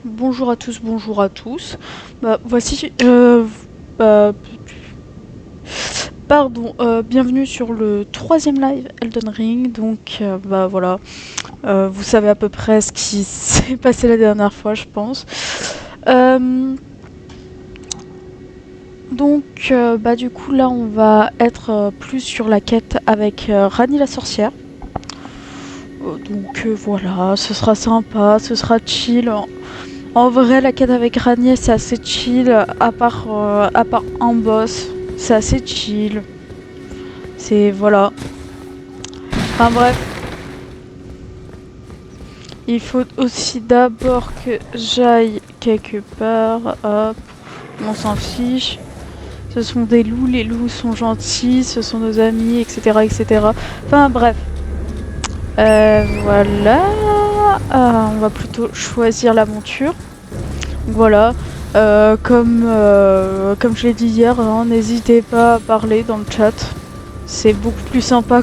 bonjour à tous, bonjour à tous. Voici, pardon, bienvenue sur le troisième live Elden Ring. Donc, voilà, vous savez à peu près ce qui s'est passé la dernière fois, je pense. Du coup, là, on va être plus sur la quête avec Rani la sorcière. Voilà, ce sera sympa, ce sera chill. En vrai, la quête avec Rani, c'est assez chill, à part un boss. C'est assez chill. C'est... voilà. Enfin bref. Il faut aussi d'abord que j'aille quelque part. Hop. On s'en fiche. Ce sont des loups, les loups sont gentils, ce sont nos amis, etc. etc. Enfin bref. Voilà. On va plutôt choisir l'aventure. Voilà. Comme je l'ai dit hier, hein, n'hésitez pas à parler dans le chat. C'est beaucoup plus sympa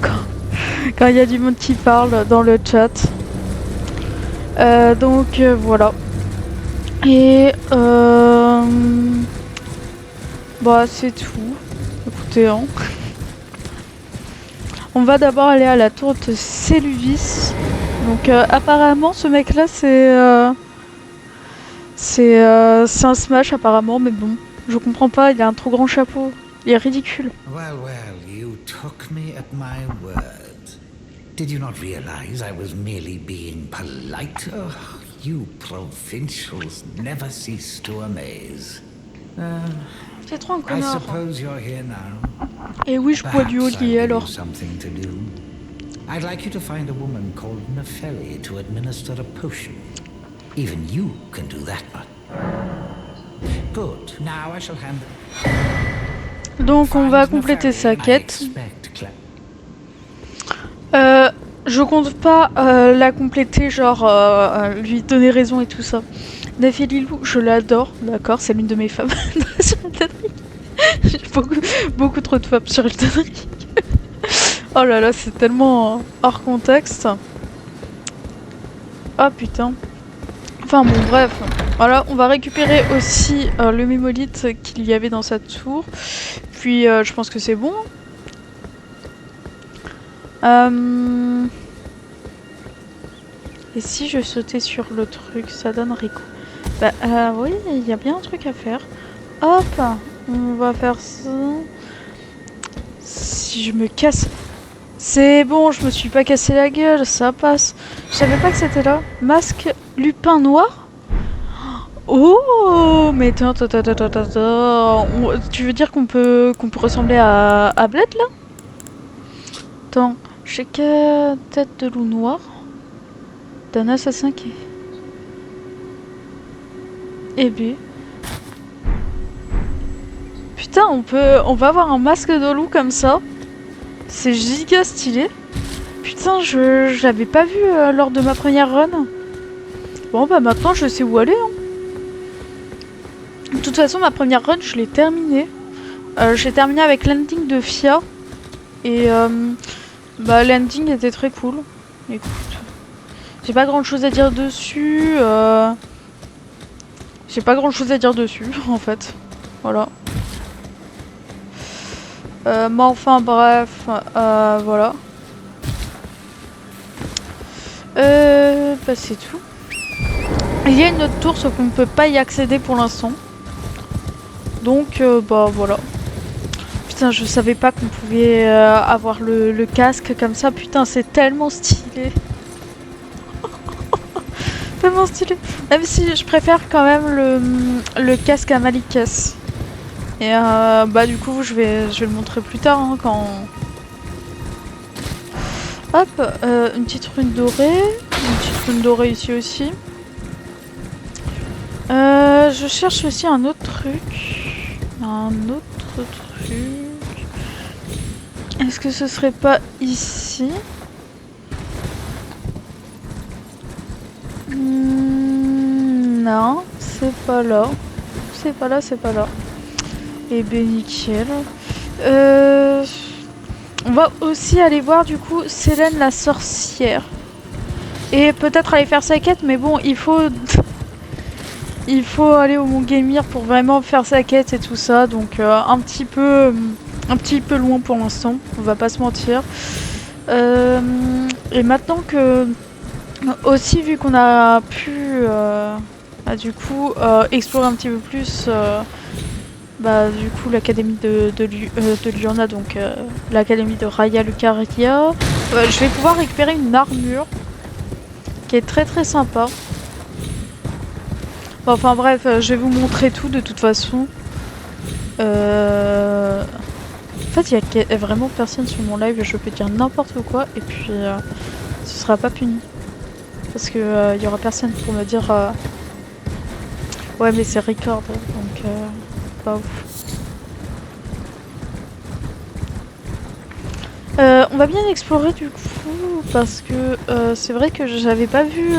quand il y a du monde qui parle dans le chat. Voilà. Et c'est tout. Écoutez, hein. On va d'abord aller à la tour de Céluvis. Donc apparemment ce mec là c'est un smash apparemment, mais bon, je comprends pas, il a un trop grand chapeau. Il est ridicule. Well, you took me at my word. Did you not realize I was merely being polite? Oh, you provincials never cease to amaze. C'est trop un I connard. suppose you're here now. Et oui, je bois du Oli alors. Something to do. I'd like you to find a woman called Nefeli to administer a potion. Even you can do that much. Good. Now I shall hand. Donc on va compléter sa quête. Je compte pas la compléter, genre lui donner raison et tout ça. Nefililou, je l'adore, d'accord, c'est l'une de mes femmes sur Elden Ring. J'ai beaucoup trop de femmes sur Elden Ring. Oh là là, c'est tellement hors contexte. Ah putain. Enfin bon, bref. Voilà, on va récupérer aussi le mémolithe qu'il y avait dans sa tour. Puis je pense que c'est bon. Et si je sautais sur le truc, ça donnerait quoi? Oui, il y a bien un truc à faire. Hop, on va faire ça. Si je me casse... C'est bon, je me suis pas cassé la gueule, ça passe. Je savais pas que c'était là. Masque lupin noir? Oh, mais attends. Tu veux dire qu'on peut ressembler à Bled là? Attends, j'ai que tête de loup noir d'un assassin qui... Eh B. Putain, on va avoir un masque de loup comme ça. C'est giga stylé. Putain, je l'avais pas vu lors de ma première run. Bon bah maintenant je sais où aller. Hein. De toute façon, ma première run, je l'ai terminée. J'ai terminé avec l'ending de Fia. Et l'ending était très cool. Écoute, j'ai pas grand chose à dire dessus. J'ai pas grand chose à dire dessus, en fait. Voilà. Mais enfin, bref. Voilà. C'est tout. Il y a une autre tour, sauf qu'on ne peut pas y accéder pour l'instant. Donc, voilà. Putain, je savais pas qu'on pouvait avoir le casque comme ça. Putain, c'est tellement stylé. Tellement stylé. Même si je préfère quand même le casque à Malikas. Et du coup, je vais le montrer plus tard hein, quand... Hop, une petite rune dorée. Une petite rune dorée ici aussi. Je cherche aussi un autre truc. Est-ce que ce serait pas ici? Non, c'est pas là. C'est pas là. Et ben nickel. On va aussi aller voir du coup Célène la sorcière. Et peut-être aller faire sa quête, mais bon, il faut il faut aller au Mont Gelmir pour vraiment faire sa quête et tout ça, donc un petit peu loin pour l'instant, on va pas se mentir. Et maintenant que aussi vu qu'on a pu du coup explorer un petit peu plus du coup l'académie de Liurna, donc l'académie de Raya Lucaria, je vais pouvoir récupérer une armure qui est très sympa. Bon, enfin bref, je vais vous montrer tout de toute façon. En fait, il y a vraiment personne sur mon live, je peux dire n'importe quoi et puis ce sera pas puni. Parce que il y aura personne pour me dire ouais mais c'est record, donc pas ouf. On va bien explorer du coup parce que c'est vrai que j'avais pas vu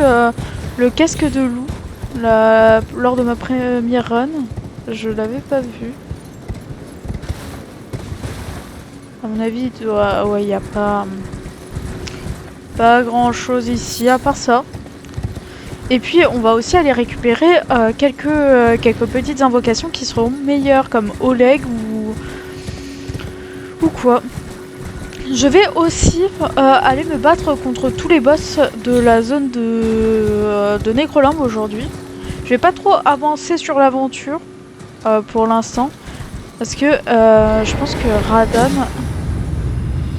le casque de loup lors de ma première run. Je l'avais pas vu. À mon avis, ouais, il n'y a pas grand chose ici à part ça. Et puis on va aussi aller récupérer quelques petites invocations qui seront meilleures comme Oleg ou quoi. Je vais aussi aller me battre contre tous les boss de la zone de Necrolimbe aujourd'hui. Je vais pas trop avancer sur l'aventure pour l'instant. Parce que je pense que Radon...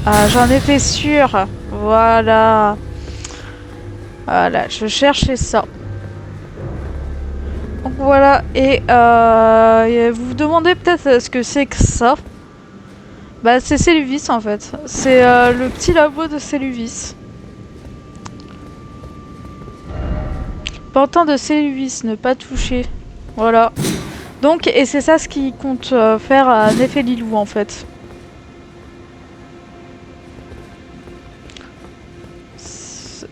Ah, j'en étais sûre. Voilà. Voilà, je cherchais ça. Donc voilà, et vous vous demandez peut-être ce que c'est que ça. Bah c'est Celluvis en fait. C'est le petit labo de Celluvis. Pantin de Celluvis, ne pas toucher. Voilà. Donc, et c'est ça ce qui compte faire à Nefelilou en fait.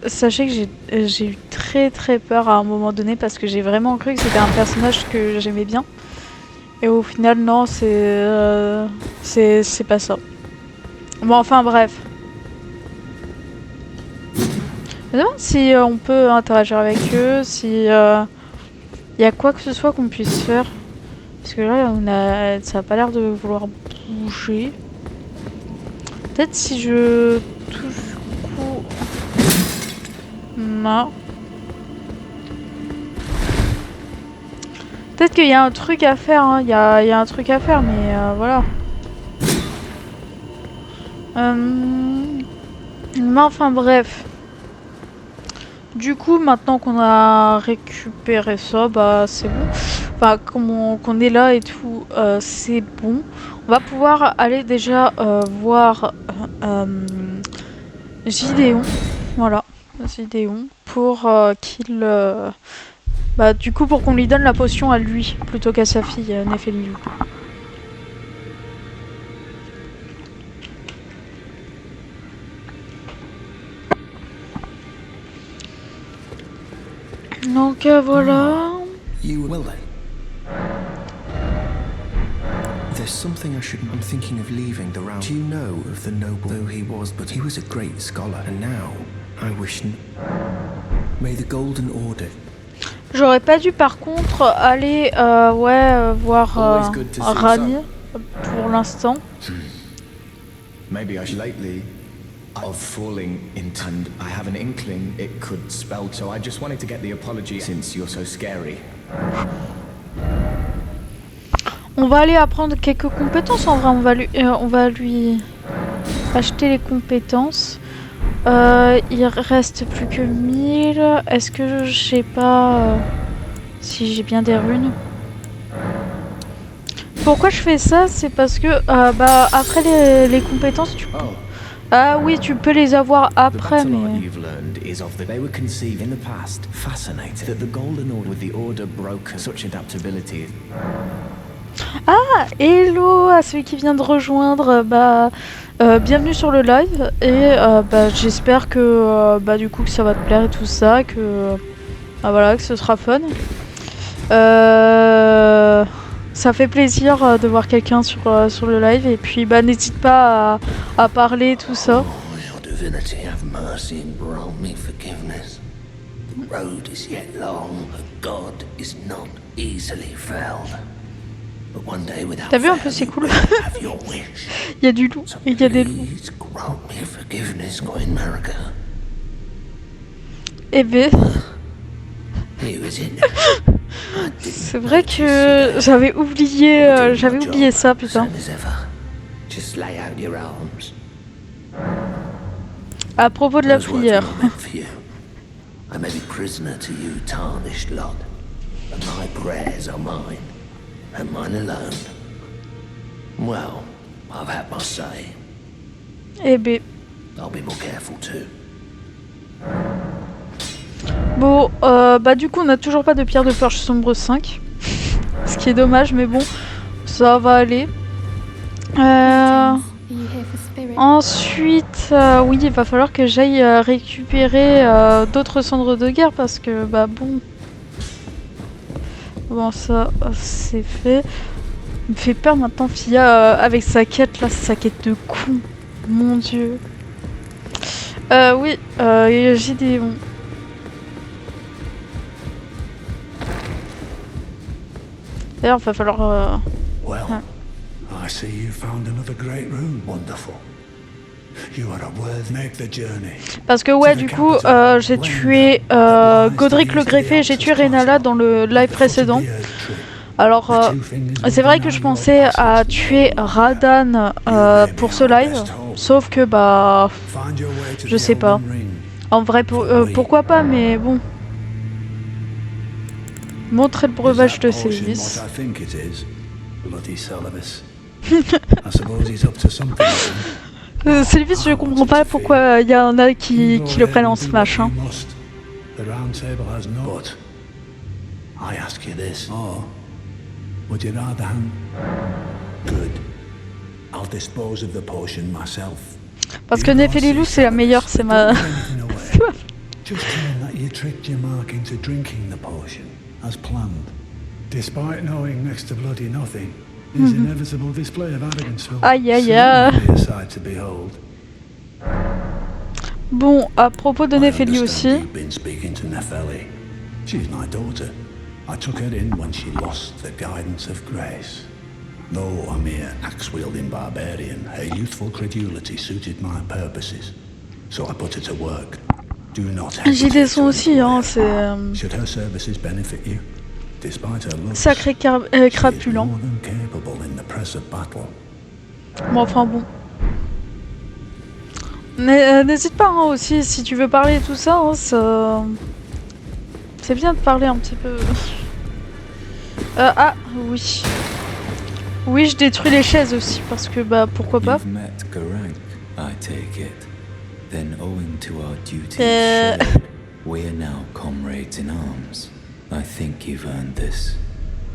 Sachez que j'ai eu très peur à un moment donné parce que j'ai vraiment cru que c'était un personnage que j'aimais bien. Et au final, non, c'est pas ça. Bon, enfin, bref. Je me demande si on peut interagir avec eux, si y a quoi que ce soit qu'on puisse faire. Parce que là, ça a pas l'air de vouloir bouger. Peut-être si je touche du coup... Non. Peut-être qu'il y a un truc à faire, hein. Il y a un truc à faire, mais voilà. Mais enfin bref. Du coup, maintenant qu'on a récupéré ça, bah c'est bon. Enfin, qu'on est là et tout, c'est bon. On va pouvoir aller déjà voir Gideon. Voilà, Gideon. Pour qu'il... du coup, pour qu'on lui donne la potion à lui, plutôt qu'à sa fille, Nefelilou. Donc voilà. Well then. There's something I'm thinking of leaving the realm. Do you know of the noble though he was, but he was a great scholar, and now I wish. May the Golden Order. J'aurais pas dû par contre aller voir Rani pour l'instant. Maybe I should lately of falling into, and I have an inkling it could spell, so I just wanted to get the apology since you're so scary. On va aller apprendre quelques compétences en vrai, on va lui acheter les compétences. Il reste plus que 1000. Est-ce que je sais pas si j'ai bien des runes? Pourquoi je fais ça? C'est parce que après les compétences tu peux... Ah oui, tu peux les avoir après, mais... Ah, hello à celui qui vient de rejoindre, bienvenue sur le live, et j'espère que du coup que ça va te plaire et tout ça, que voilà, que ce sera fun. Ça fait plaisir de voir quelqu'un sur le live, et puis n'hésite pas à parler tout ça. road is yet long, a god is not easily felled. But one day without T'as vu un peu, fail, c'est you cool. will have your wish. Il y a du loup So et il y a des loups. please grant me forgiveness, Queen Marika. Eh ben, He was in. c'est vrai que j'avais oublié ça, putain. Same as ever. Just lay out your arms. À propos de la Those words prière. were not meant for you. I may be prisoner to you, tarnished lot, but my prayers are mine, and mine alone. Well, I've had my say. Eh ben, I'll be more careful too. bon, bah du coup on a toujours pas de pierre de forge sombre 5. Ce qui est dommage, mais bon, ça va aller. Ensuite, oui, il va falloir que j'aille récupérer d'autres cendres de guerre parce que, bah bon. Bon, ça, c'est fait. Il me fait peur maintenant, Fia, avec sa quête là, sa quête de con. Mon dieu. Oui, j'ai des. Bon. D'ailleurs, il va falloir. Well, Huh. I see you found another great rune. Wonderful. You are a worthy. Make the journey. Parce que ouais, du coup, j'ai tué Godric le greffé, j'ai tué Renala dans le live précédent. Alors, c'est vrai que je pensais à tuer Radan pour ce live, sauf que bah, Find your way to je the sais pas. Elven Ring. En vrai, pourquoi pas, mais bon. Montrer le breuvage de Is that potion Sylvis. what I think it is? Bloody Celavis. I suppose he's up to something. Sylvis, je comprends pas pourquoi il y en a qui le prennent en smash. Hein. The round table has no. But I ask you this. Or would you rather hang? Good. I'll dispose of the potion myself. Parce que Nefelilou, c'est la meilleure, c'est ma. Don't give anything away. Just tell him that you tricked your mark into drinking the potion, as planned. Despite knowing next to bloody nothing, his inevitable display of arrogance will Aïe, aïe, aïe. certainly be a sight to behold. Bon, à propos de I Nefeli understand aussi. you've been speaking to Nefeli. She's my daughter. I took her in when she lost the guidance of grace. Though a mere axe-wielding barbarian, her youthful credulity suited my purposes. So I put her to work. Do not J'ai hesitate des sons to aussi, hein, employ her. c'est Should her services benefit you, despite her looks, sacré she is crapulent. more than capable in the press of battle. Bon, enfin bon. N'hésite pas hein, aussi, si tu veux parler et tout ça, hein, c'est bien de parler un petit peu. Ah, oui. Oui, je détruis les chaises aussi, parce que, bah, pourquoi pas. You've met Garank, I take it. Then owing to our duties Euh. shared, we are now comrades in arms. I think you've earned this.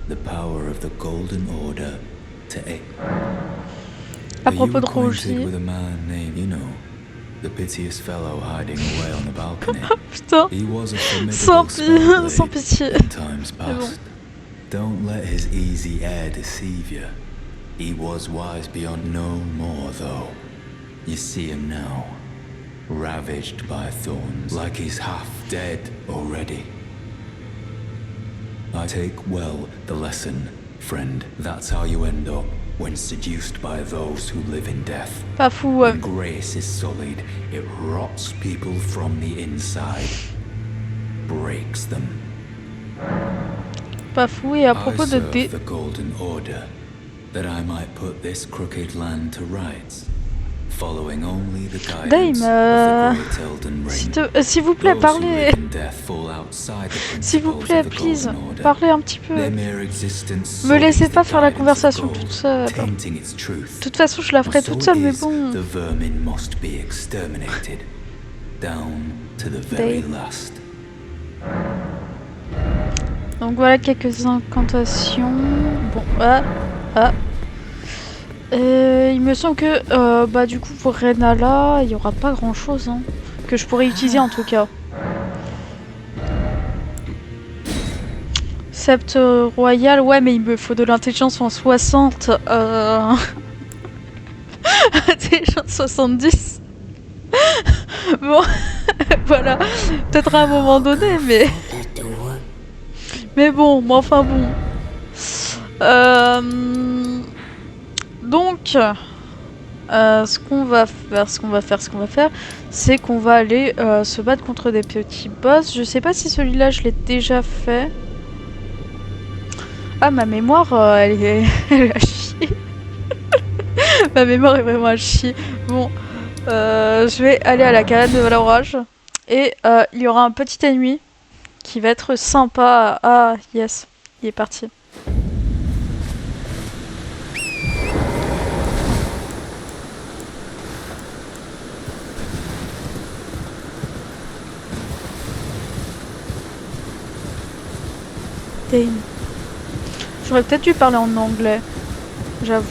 The power of the Golden Order to aid. À Are you propos de acquainted Roger. with a man named, you know, the piteous fellow hiding away on the balcony? Putain, He was a sans, formidable sans spellblade pitié. in times bon. past. Don't let his easy air deceive you. He was wise beyond no more, though. You see him now, ravaged by thorns, like he's half dead already. I take well the lesson, friend. That's how you end up when seduced by those who live in death. Pas fou, ouais. When grace is sullied, it rots people from the inside, breaks them. Pas fou, et à I propos de serve dé... the Golden Order, that I might put this crooked land to rights, following only the guidance Dame, of the great Elden Ring. s'il vous plaît, Those who parlez. live in death fall outside the S'il vous principles plaît, of the please, Golden Order. parlez un petit peu. Their mere existence Me laissez sullies pas the faire la guidance of conversation gold, toute seule. tainting its truth. De toute façon, je la ferai And toute so seule, mais is bon. The vermin must be exterminated, down to the very Dave. last. Donc voilà quelques incantations. Bon, il me semble que, bah du coup pour Renala, il y aura pas grand chose hein, que je pourrais utiliser en tout cas. Sept royal, ouais mais il me faut de l'intelligence en 60. Intelligence 70. Bon, Voilà, peut-être à un moment donné, mais... Mais bon, enfin bon. Donc, ce qu'on va faire, c'est qu'on va aller se battre contre des petits boss. Je sais pas si celui-là, je l'ai déjà fait. Ah, ma mémoire, elle est à chier. Ma mémoire est vraiment à chier. Bon, je vais aller à la cabane de Valorage. Et il y aura un petit ennemi qui va être sympa. Ah, yes, il est parti. Damn. J'aurais peut-être dû parler en anglais, j'avoue.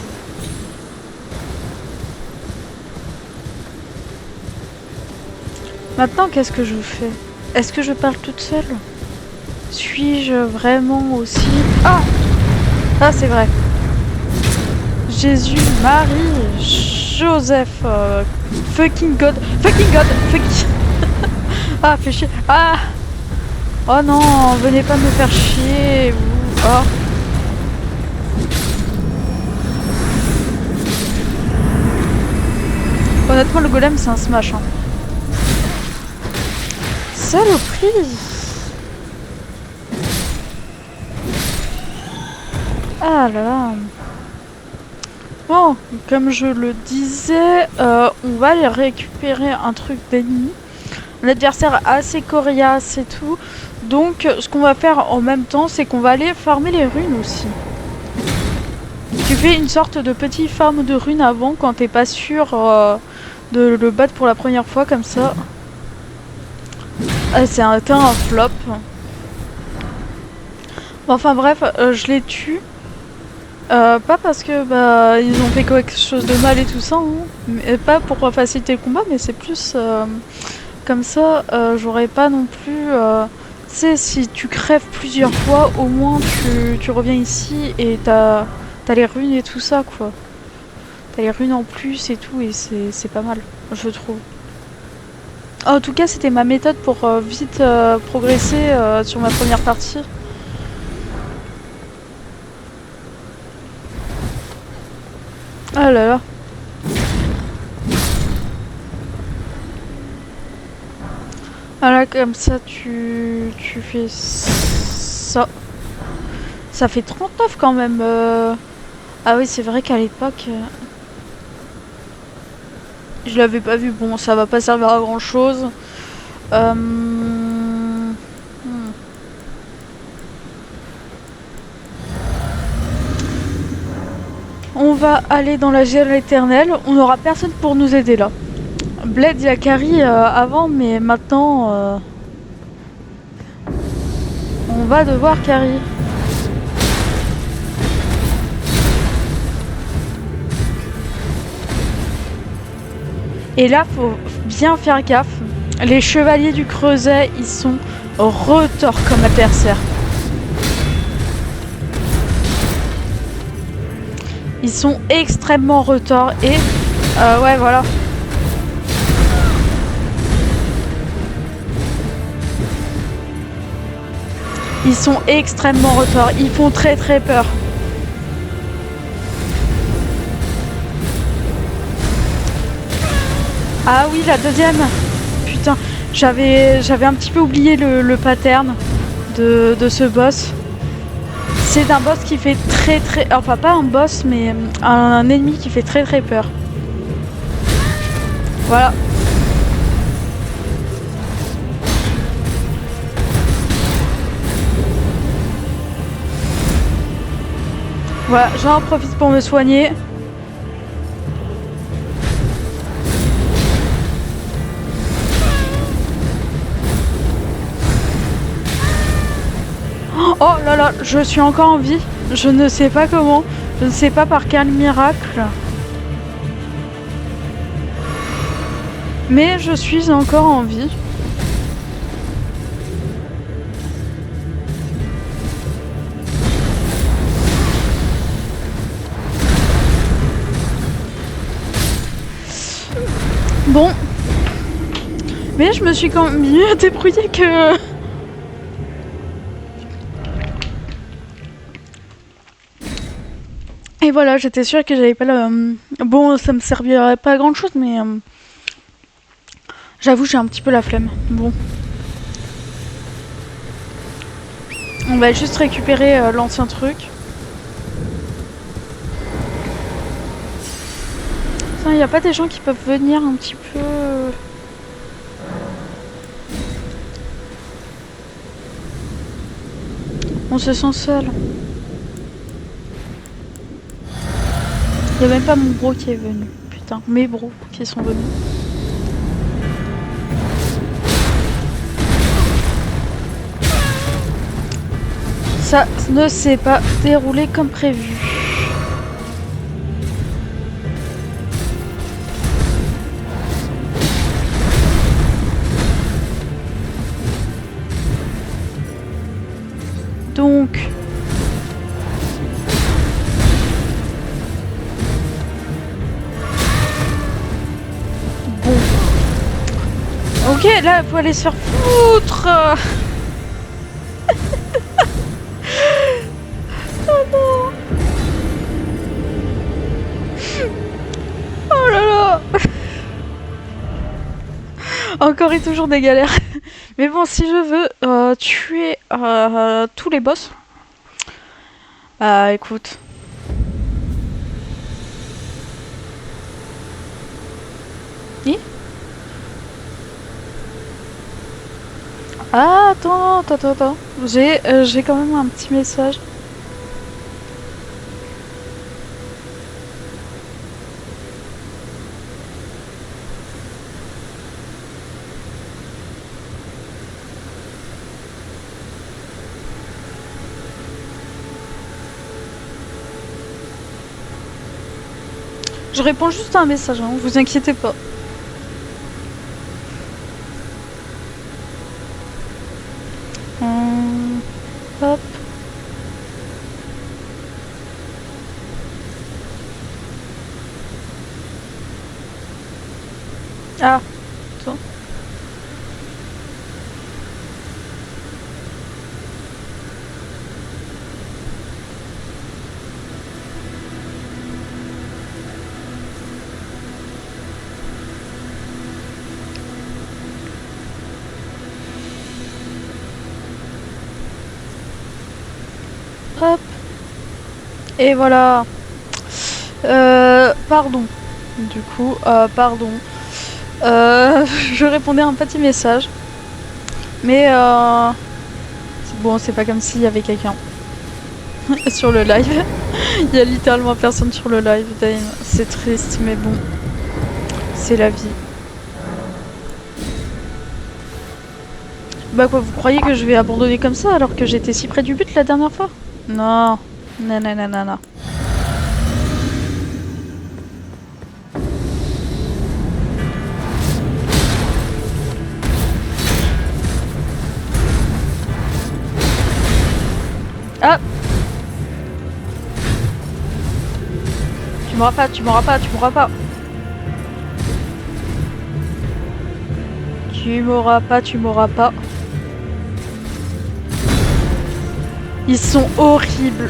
Maintenant, qu'est-ce que je fais? Est-ce que je parle toute seule? Suis-je vraiment aussi... Ah! Ah, c'est vrai. Jésus, Marie, Joseph, fucking God, fucking God, fucking... Ah, fais chier. Ah! Oh non, venez pas me faire chier, vous. Oh. Honnêtement, le golem, c'est un smash. Hein. Saloperie! Ah là là. Bon, comme je le disais, on va aller récupérer un truc d'ennemi. L'adversaire assez coriace et tout. Donc, ce qu'on va faire en même temps, c'est qu'on va aller farmer les runes aussi. Tu fais une sorte de petit farm de runes avant quand t'es pas sûr de le battre pour la première fois comme ça. Ah, c'est un flop. Bon, enfin bref, je les tue. Pas parce que bah ils ont fait quelque chose de mal et tout ça, hein. Mais pas pour faciliter le combat, mais c'est plus comme ça. J'aurais pas non plus. Tu sais, si tu crèves plusieurs fois, au moins tu reviens ici et t'as les runes et tout ça quoi. T'as les runes en plus et tout et c'est pas mal, je trouve. En tout cas, c'était ma méthode pour vite progresser sur ma première partie. Ah là là. Voilà, comme ça tu fais ça. Ça fait 39 quand même. Ah oui, c'est vrai qu'à l'époque... Je l'avais pas vu. Bon, ça va pas servir à grand chose. On va aller dans la gel éternelle. On n'aura personne pour nous aider là. Bled, il y a Carrie avant, mais maintenant... on va devoir Carrie. Et là, faut bien faire gaffe. Les chevaliers du creuset, ils sont retors comme adversaires. Ils sont extrêmement retors et... ouais, voilà. Ils sont extrêmement retors. Ils font très très peur. Ah oui, la deuxième. Putain, j'avais un petit peu oublié le pattern de ce boss. C'est un boss qui fait très très... Enfin, pas un boss, mais un ennemi qui fait très très peur. Voilà. Voilà, j'en profite pour me soigner. Oh là là, je suis encore en vie. Je ne sais pas comment. Je ne sais pas par quel miracle. Mais je suis encore en vie. Bon. Mais je me suis quand même mieux débrouillée que... Et voilà, j'étais sûre que j'avais pas le... Bon, ça me servirait pas à grand chose, mais... J'avoue, j'ai un petit peu la flemme. Bon. On va juste récupérer l'ancien truc. Il n'y a pas des gens qui peuvent venir un petit peu... On se sent seul. Il n'y a même pas mon bro qui est venu. Putain, mes bros qui sont venus. Ça ne s'est pas déroulé comme prévu. Donc... Bon. Ok, là, il faut aller se faire foutre. Oh non. Oh là là. Encore et toujours des galères. Mais bon, si je veux tuer tous les boss, écoute. Ah, attends. J'ai quand même un petit message. Je réponds juste à un message, hein, vous inquiétez pas. Hop. Ah, attends. Hop. Et voilà. Pardon. Du coup, pardon. Je répondais à un petit message. Mais bon, c'est pas comme s'il y avait quelqu'un sur le live. Il y a littéralement personne sur le live, Dame. C'est triste, mais bon. C'est la vie. Bah quoi, vous croyez que je vais abandonner comme ça alors que j'étais si près du but la dernière fois? Non. Non. Ah! Tu m'auras pas. Tu m'auras pas. Ils sont horribles.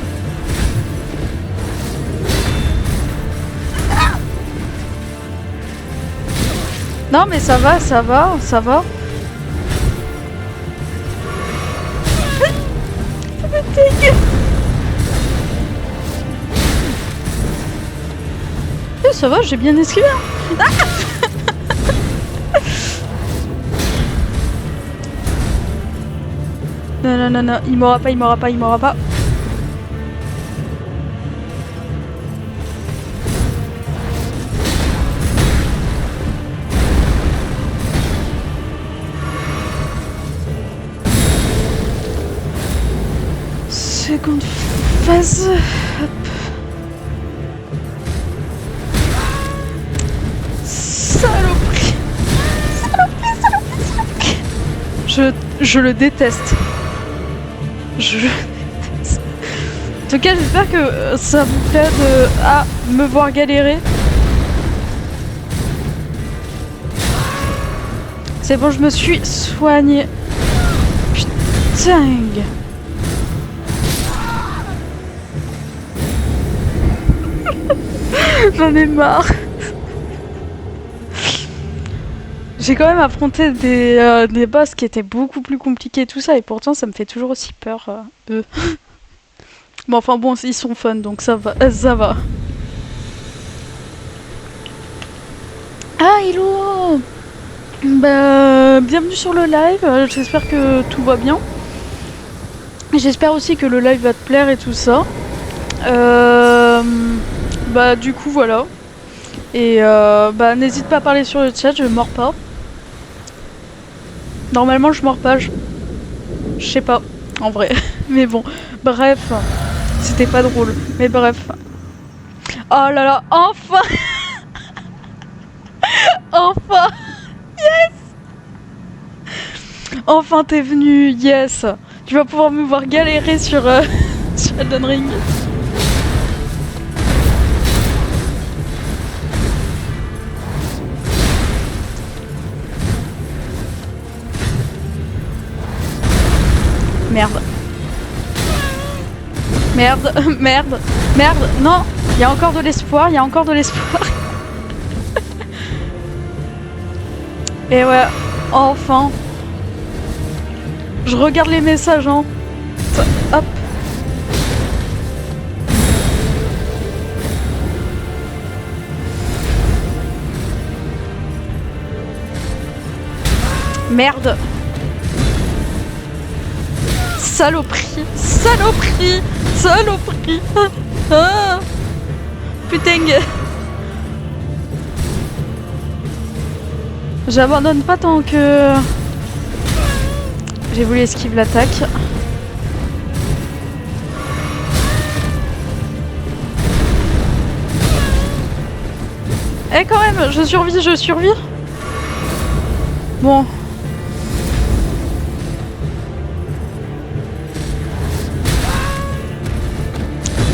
Non mais ça va. Ça va, j'ai bien esquivé. Hein. Non, il m'aura pas. Seconde phase. Hop. Saloperie. Je le déteste. En tout cas, j'espère que ça vous plaît de me voir galérer. C'est bon, je me suis soignée. Putain. J'en ai marre. J'ai quand même affronté des boss qui étaient beaucoup plus compliqués et tout ça, et pourtant ça me fait toujours aussi peur, eux. Mais enfin bon, ils sont fun, donc ça va, ça va. Ah, hello! Bah, bienvenue sur le live, j'espère que tout va bien. J'espère aussi que le live va te plaire et tout ça. Bah du coup voilà. Et bah n'hésite pas à parler sur le chat, je mords pas. Normalement je mords pas, je sais pas, en vrai. Mais bon, bref, c'était pas drôle. Mais bref. Oh là là, enfin. Enfin. Yes. Enfin t'es venu, yes. Tu vas pouvoir me voir galérer sur, sur Elden Ring. Merde. Merde, merde, merde. Non, il y a encore de l'espoir, il y a encore de l'espoir. Et ouais, enfin. Je regarde les messages, hein. Hop. Merde. Saloperie, saloperie, saloperie. Ah. Putain. J'abandonne pas tant que... J'ai voulu esquiver l'attaque. Eh quand même, je survis, je survis. Bon.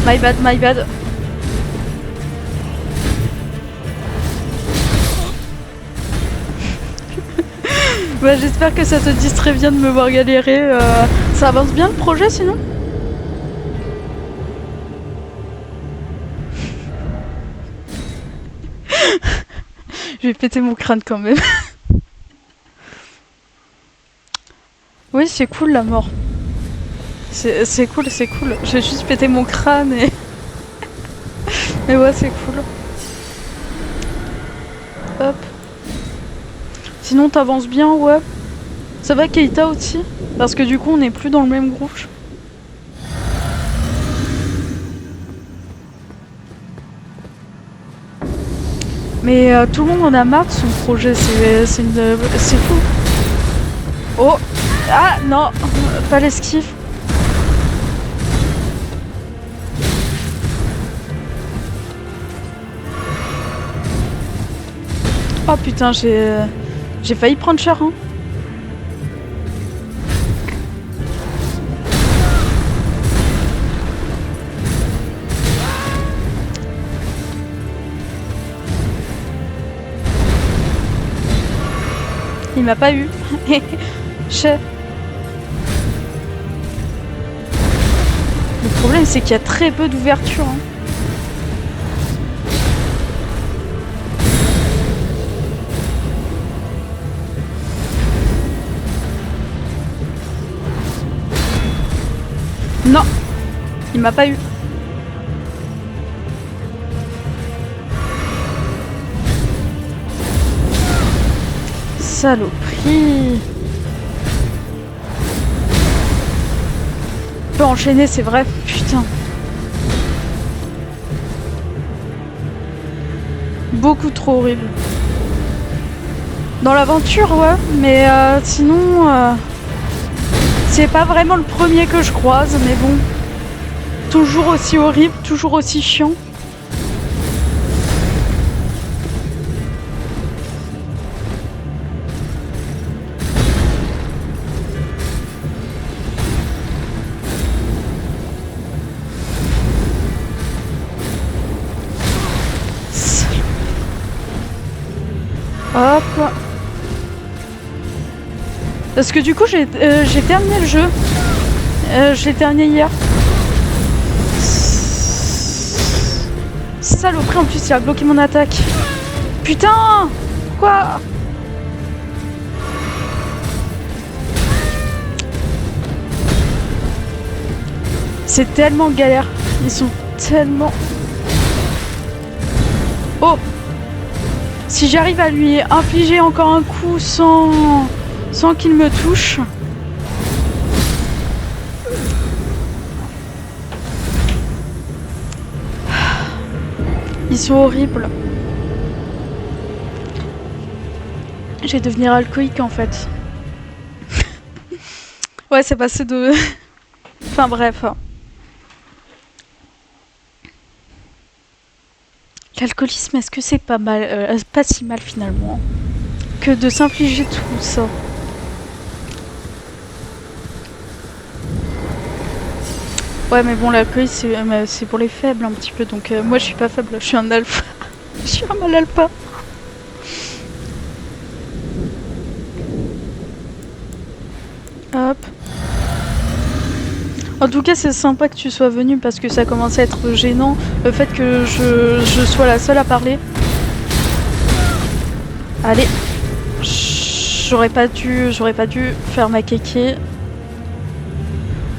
My bad, my bad. Bah, j'espère que ça te distrait bien de me voir galérer. Ça avance bien le projet sinon? Je vais péter mon crâne quand même. Oui, c'est cool la mort. C'est cool, c'est cool. J'ai juste pété mon crâne et... Mais ouais, c'est cool. Hop. Sinon, t'avances bien, ouais. Ça va, Keita aussi? Parce que du coup, on n'est plus dans le même groupe. Mais tout le monde en a marre de son projet, c'est fou. Oh! Ah non! Pas l'esquive. Oh putain, j'ai failli prendre cher, hein. Il m'a pas eu. Chef. Le problème, c'est qu'il y a très peu d'ouverture, hein. Non, il m'a pas eu. Saloperie. Je peux enchaîner, c'est vrai. Putain. Beaucoup trop horrible. Dans l'aventure, ouais, mais sinon... C'est pas vraiment le premier que je croise, mais bon. Toujours aussi horrible, toujours aussi chiant. Hop. Parce que du coup, j'ai terminé le jeu. Je l'ai terminé hier. Saloperie, en plus, il a bloqué mon attaque. Putain! Quoi? C'est tellement galère. Ils sont tellement... Oh! Si j'arrive à lui infliger encore un coup sans qu'il me touche... Ils sont horribles. Je vais devenir alcoolique en fait. Ouais, c'est passé de... Enfin bref. L'alcoolisme, est-ce que c'est pas mal, pas si mal finalement, que de s'infliger tout ça? Ouais, mais bon, l'alcoolisme, c'est pour les faibles un petit peu, donc moi je suis pas faible, je suis un alpha. Je suis un mal alpha. Hop. En tout cas, c'est sympa que tu sois venu parce que ça commence à être gênant le fait que je sois la seule à parler. Allez. J'aurais pas dû faire ma kéké.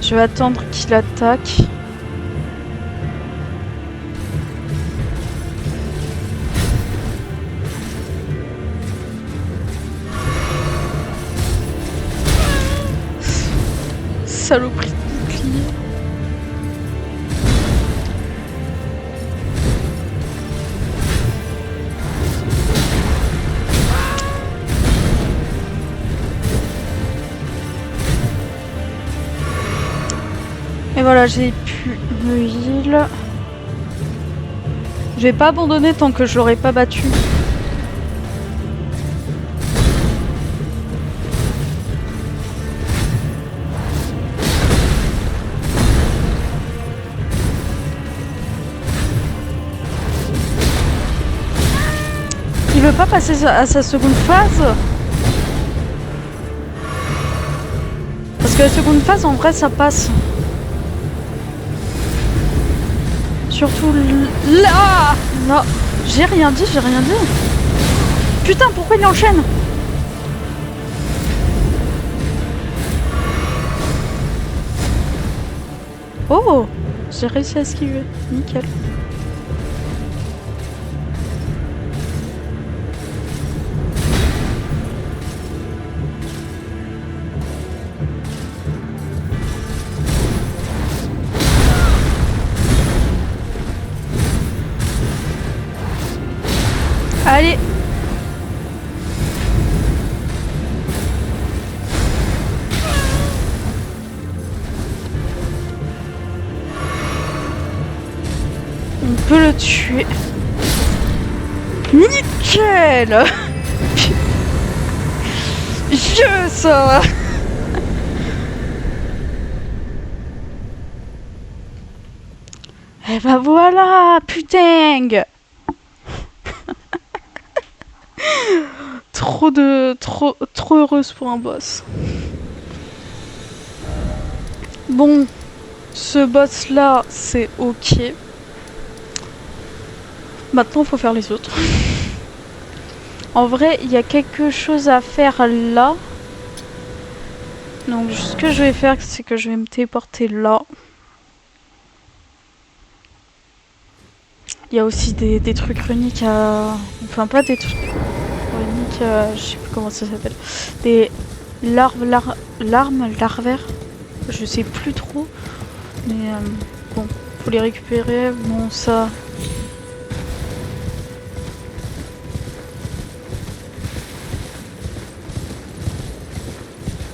Je vais attendre qu'il attaque. Saloperie de bouclier. Et voilà, j'ai pu me heal. Je vais pas abandonner tant que je l'aurai pas battu. Il veut pas passer à sa seconde phase? Parce que la seconde phase, en vrai, ça passe. Surtout là. Non, j'ai rien dit. Putain, pourquoi il enchaîne? Oh, j'ai réussi à esquiver. Nickel. Allez. On peut le tuer. Nickel. Ça. Et bah voilà, putain. Trop heureuse pour un boss. Bon, ce boss là, c'est ok. Maintenant, faut faire les autres. En vrai, il y a quelque chose à faire là. Donc, ce que je vais faire, c'est que je vais me téléporter là. Il y a aussi des trucs runiques à... Enfin, pas des trucs runiques à... Je sais plus comment ça s'appelle. Des larmes larvaires. Je sais plus trop. Mais bon, faut les récupérer. Bon, ça...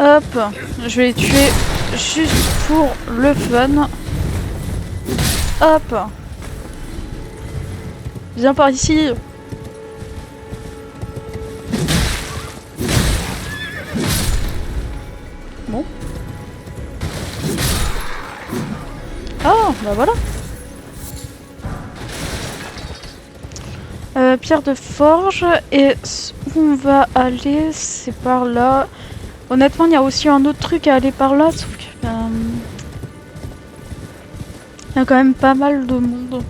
Hop, je vais les tuer juste pour le fun. Hop. Viens par ici. Bon. Oh, bah voilà. Pierre de forge. Et où on va aller, c'est par là. Honnêtement, il y a aussi un autre truc à aller par là, sauf que... il y a quand même pas mal de monde.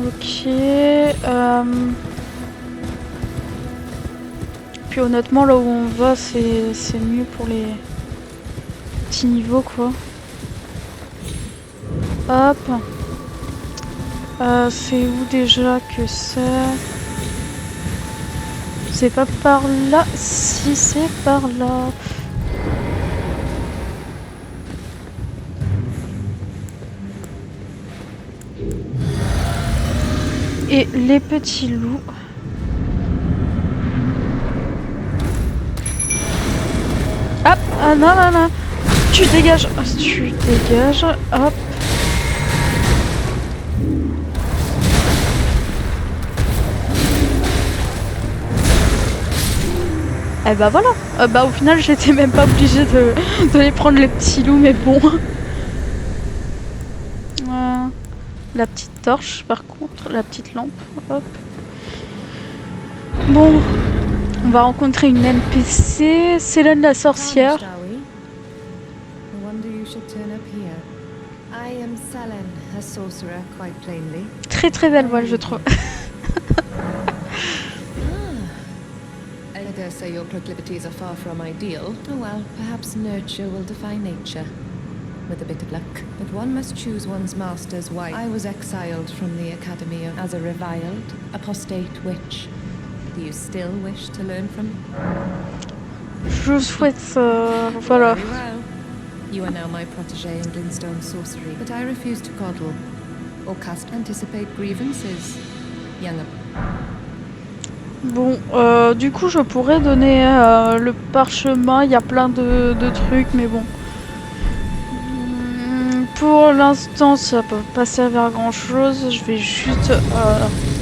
Ok. Puis honnêtement, là où on va, c'est mieux pour les petits niveaux, quoi. Hop. C'est où déjà que c'est? C'est pas par là. Si, c'est par là. Et les petits loups. Hop, ah non, non, non. Tu dégages. Tu dégages. Hop. Et bah voilà. Bah au final, j'étais même pas obligée de les prendre les petits loups, mais bon. La petite torche, par contre, la petite lampe. Hop. Bon, on va rencontrer une NPC, Célène la sorcière. Très très belle voix, je trouve. I dare say your proclivities are far from ideal. Oh well, perhaps nurture will defy nature. With a bit of luck. But one must choose one's master's wife. I was exiled from the Academy as a reviled, apostate witch. Do you still wish to learn from me? Je souhaite, voilà. Very well. You are now my protégé in Glintstone sorcery, but I refuse to coddle or anticipate grievances. Young. Bon, du coup, je pourrais donner le parchemin. Il y a plein de trucs, mais bon. Pour l'instant, ça peut pas servir à grand chose. Je vais juste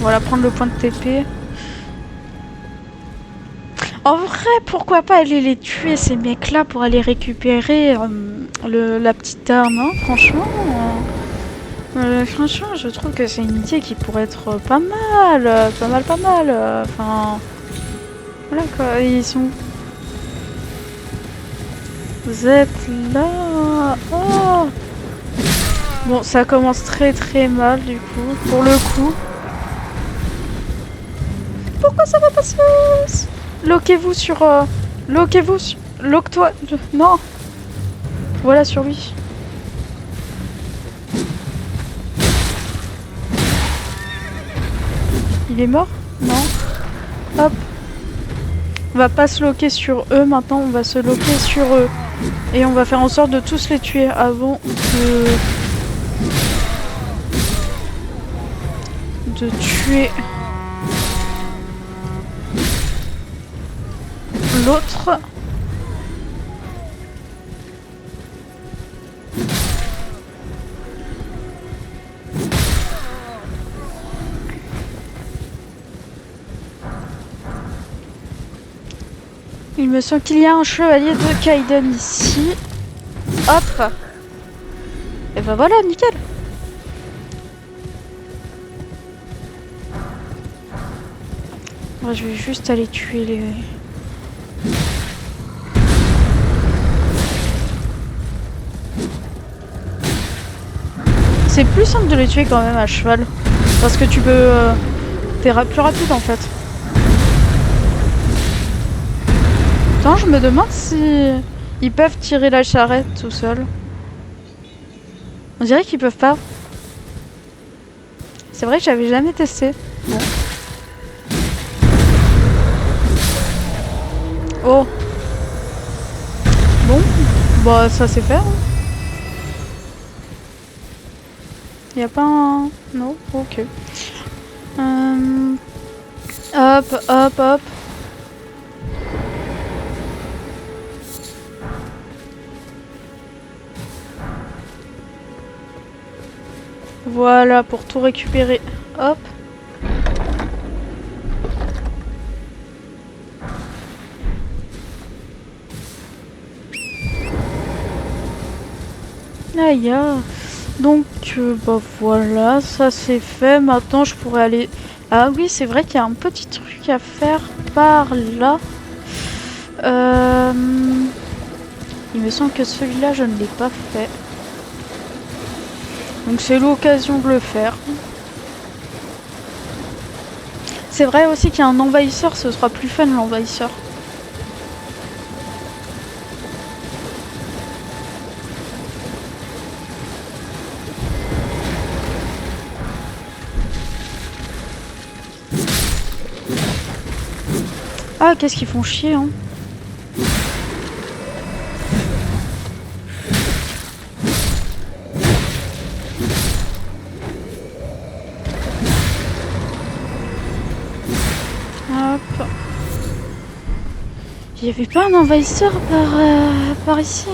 voilà, prendre le point de TP. En vrai, pourquoi pas aller les tuer ces mecs-là pour aller récupérer la petite arme, hein, franchement. Franchement, je trouve que c'est une idée qui pourrait être pas mal. Enfin, voilà quoi, ils sont... Vous êtes là. Oh. Bon, ça commence très très mal du coup, pour le coup. Pourquoi ça va pas se passer? Loquez-vous sur... Loquez-vous sur... Loque-toi... Non. Voilà sur lui. Il est mort? Non. Hop. On va pas se loquer sur eux maintenant, on va se loquer sur eux. Et on va faire en sorte de tous les tuer avant de tuer l'autre. Il me semble qu'il y a un chevalier de Kaiden ici. Hop. Et ben voilà, nickel. Moi, je vais juste aller tuer les... C'est plus simple de les tuer quand même à cheval. Parce que tu peux... T'es plus rapide en fait. Attends, je me demande si... Ils peuvent tirer la charrette tout seuls. On dirait qu'ils peuvent pas. C'est vrai que j'avais jamais testé. Bon. Oh. Bon. Bah ça c'est fait. Hein. Y a pas un... Non. Ok. Hop, hop, hop. Voilà, pour tout récupérer. Hop. Aïe. Donc, bah voilà, ça c'est fait. Maintenant, je pourrais aller Ah oui, c'est vrai qu'il y a un petit truc à faire par là. Il me semble que celui-là, je ne l'ai pas fait. Donc c'est l'occasion de le faire. C'est vrai aussi qu'il y a un envahisseur, ce sera plus fun l'envahisseur. Ah, qu'est-ce qu'ils font chier, hein. Hop. Il n'y avait pas un envahisseur par ici?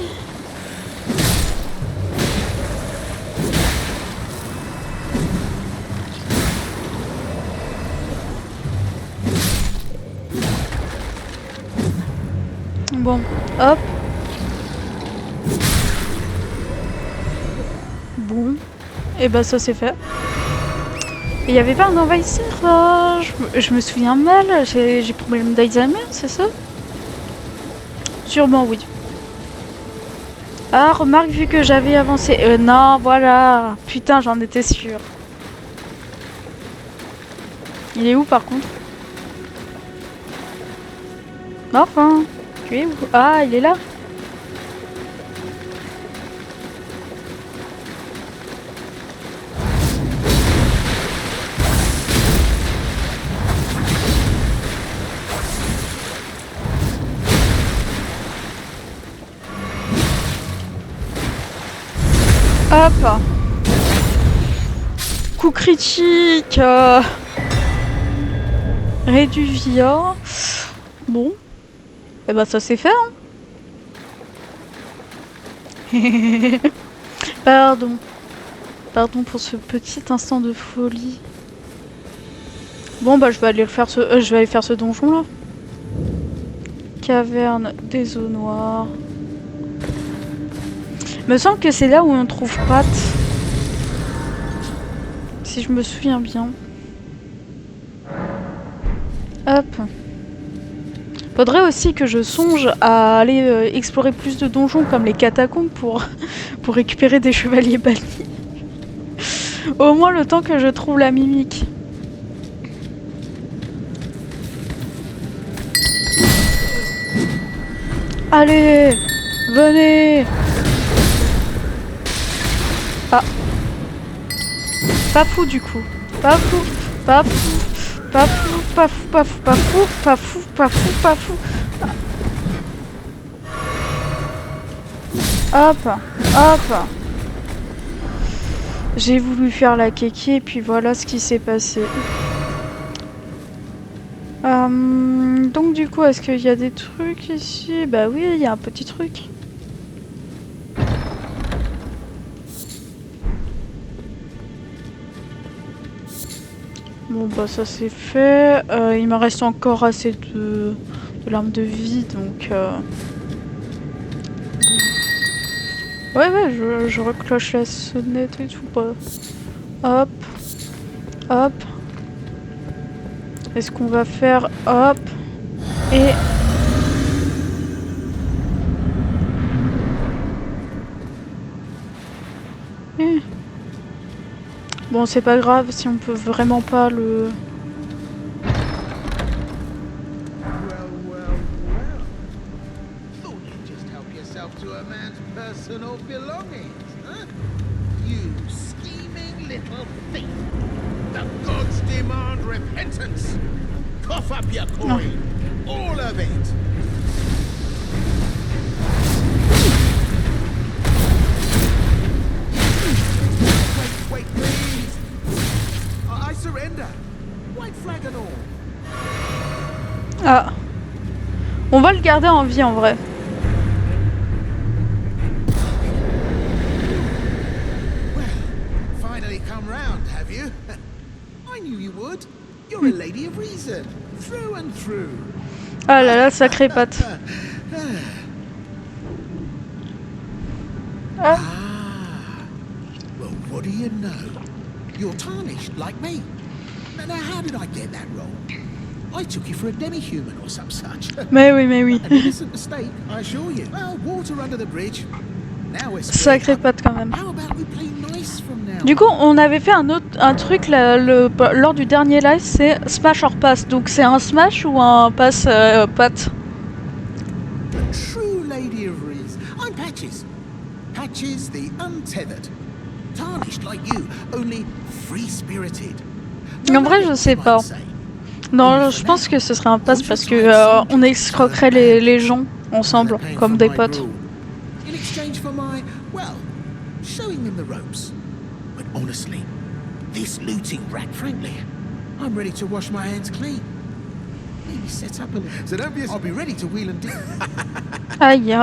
Bon, hop. Bon. Et bah ça c'est fait. Il n'y avait pas un envahisseur je me souviens mal, j'ai problème d'Alzheimer, c'est ça? Sûrement oui. Ah, remarque, vu que j'avais avancé... non, voilà. Putain, j'en étais sûre. Il est où par contre? Enfin, tu es où? Ah, il est là. Hop. Coup critique. Réduvia. Bon. Et bah ça c'est fait, hein. Pardon. Pardon pour ce petit instant de folie. Bon bah je vais aller faire ce donjon là. Caverne des eaux noires. Me semble que c'est là où on trouve Pat. Si je me souviens bien. Hop. Faudrait aussi que je songe à aller explorer plus de donjons comme les catacombes pour récupérer des chevaliers bannis. Au moins le temps que je trouve la mimique. Allez, venez. Ah. Pas fou du coup. Pas fou. Pas fou. Pas fou. Pas fou. Pas fou. Pas fou. Pas fou. Pas fou. Pas fou. Hop. Hop. J'ai voulu faire la kéké et puis voilà ce qui s'est passé. Donc du coup, est-ce qu'il y a des trucs ici? Bah oui, il y a un petit truc. Bon bah ça c'est fait. Il me reste encore assez de larmes de vie donc... Ouais, je recloche la sonnette et tout. Bah. Hop. Hop. Est-ce qu'on va faire... Hop. Et... Bon, c'est pas grave si on peut vraiment pas le... Personal belongings, huh? You scheming little thief! The gods demand repentance! Cough up your coin! All of it! Wait, please! I surrender! White flag and all! Ah. On va le garder en vie en vrai. Come round, have you? I knew you would. You're a lady of reason, through and through. Ah là là, sacré Pat. Ah. Well, what do you know? You're tarnished like me. Now, how did I get that wrong? I took you for a demi-human or some such. Mais oui. An innocent mistake, I assure you. Well, water under the bridge. Now we're Sacré pote quand même. How about we play nice from now? Du coup, on avait fait un truc là, lors du dernier live, c'est smash or pass. Donc c'est un smash ou un pass pat? A true lady of Riz. I'm Patches. Patches the untethered. Tarnished like you, only free-spirited. En vrai, je sais pas. Non, je pense que ce serait un pass parce que on escroquerait les gens ensemble, comme des potes. In exchange for my, well, showing them the ropes. But honestly, this looting rack, frankly, I'm ready to wash my hands clean. Maybe set up a little. So don't be. I'll be ready to wheel and deal. Aïe.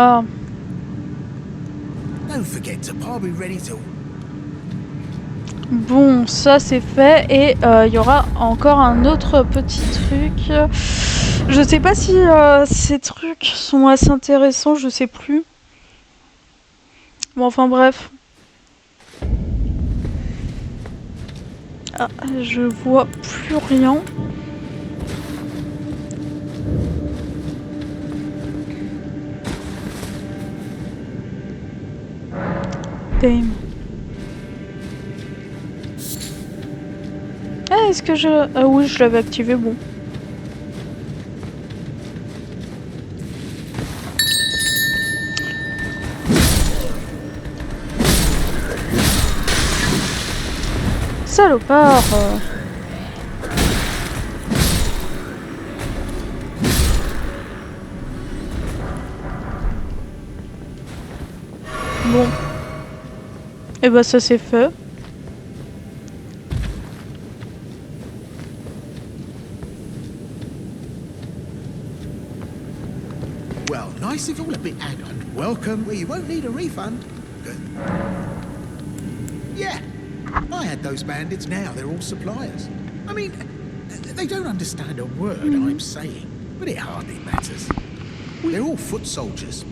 Don't forget to. I'll be ready to. Bon, ça c'est fait et il y aura encore un autre petit truc. Je sais pas si ces trucs sont assez intéressants, je sais plus. Bon, enfin bref. Ah, je vois plus rien. Damn. Ah, est-ce que je... Ah oui, je l'avais activé, bon. Salopard. Bon. Et bah ça c'est fait. Well, nice if all a bit hang on. Welcome. Well, you won't need a refund. Good. Yeah. I had those bandits now. They're all suppliers. I mean, they don't understand a word I'm saying, but it hardly matters. They're all foot soldiers,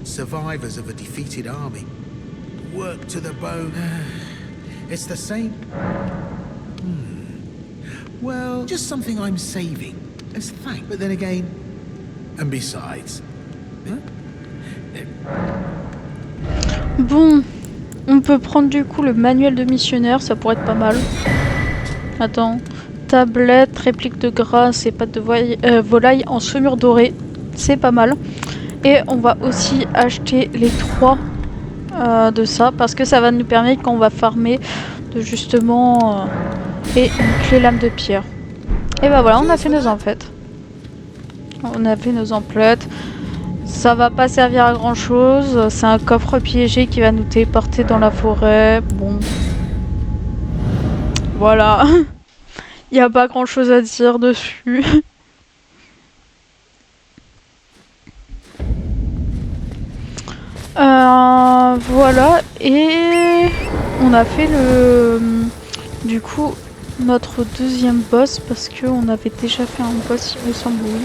survivors of a defeated army. Work to the bone. It's the same. Well, just something I'm saving as thanks. But then again, and besides. Bon, on peut prendre du coup le manuel de missionnaire, ça pourrait être pas mal. Attends, tablette, réplique de grâce et pâte de volaille en saumure dorée, c'est pas mal. Et on va aussi acheter les 3 de ça parce que ça va nous permettre quand on va farmer de justement et une clé lame de pierre. Et bah voilà, on a fait nos emplettes. On a fait nos emplettes. Ça va pas servir à grand chose. C'est un coffre piégé qui va nous téléporter dans la forêt. Bon. Voilà. Il n'y a pas grand chose à dire dessus. Voilà. Et on a fait du coup notre deuxième boss parce qu'on avait déjà fait un boss, il me semble, oui.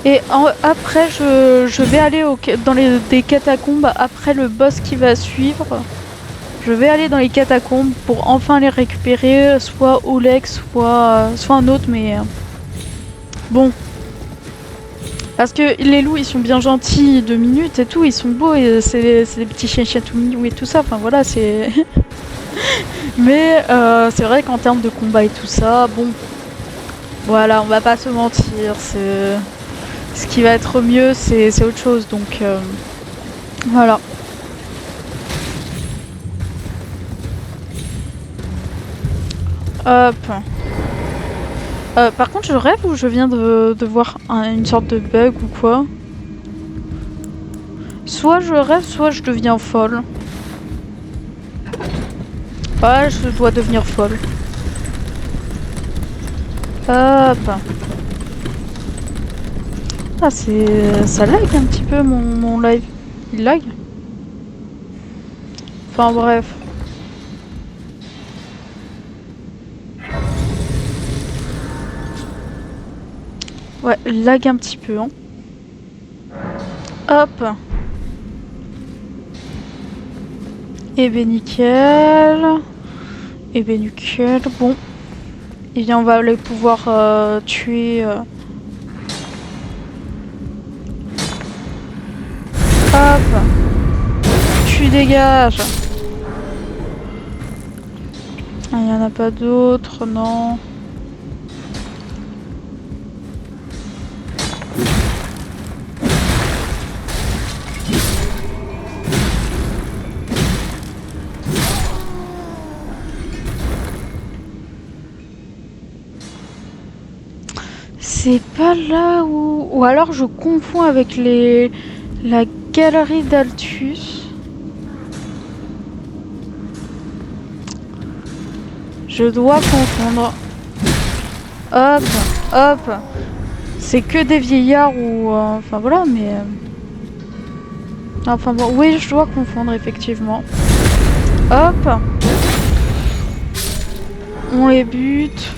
Et après, je vais aller dans des catacombes après le boss qui va suivre. Je vais aller dans les catacombes pour enfin les récupérer, soit Oleg, soit un autre, mais bon. Parce que les loups, ils sont bien gentils 2 minutes et tout, ils sont beaux, et c'est des petits chiens tout mignons et tout ça, enfin voilà, c'est... Mais c'est vrai qu'en termes de combat et tout ça, bon... Voilà, on va pas se mentir, ce qui va être mieux, c'est autre chose, donc voilà. Hop. Par contre, je rêve ou je viens de voir une sorte de bug ou quoi? Soit je rêve, soit je deviens folle. Ouais, je dois devenir folle. Hop. Ah, ça lag un petit peu mon live. Il lag? Enfin bref. Ouais, lag un petit peu, hein. Hop. Et ben nickel. Et ben nickel. Bon. Et bien on va aller pouvoir tuer... Hop. Tu dégages. Il n'y en a pas d'autres, non. C'est pas là où... Ou alors je confonds avec la galerie d'Altus. Je dois confondre. Hop, hop. C'est que des vieillards ou... enfin voilà, mais... Enfin bon, oui, je dois confondre effectivement. Hop. On les bute.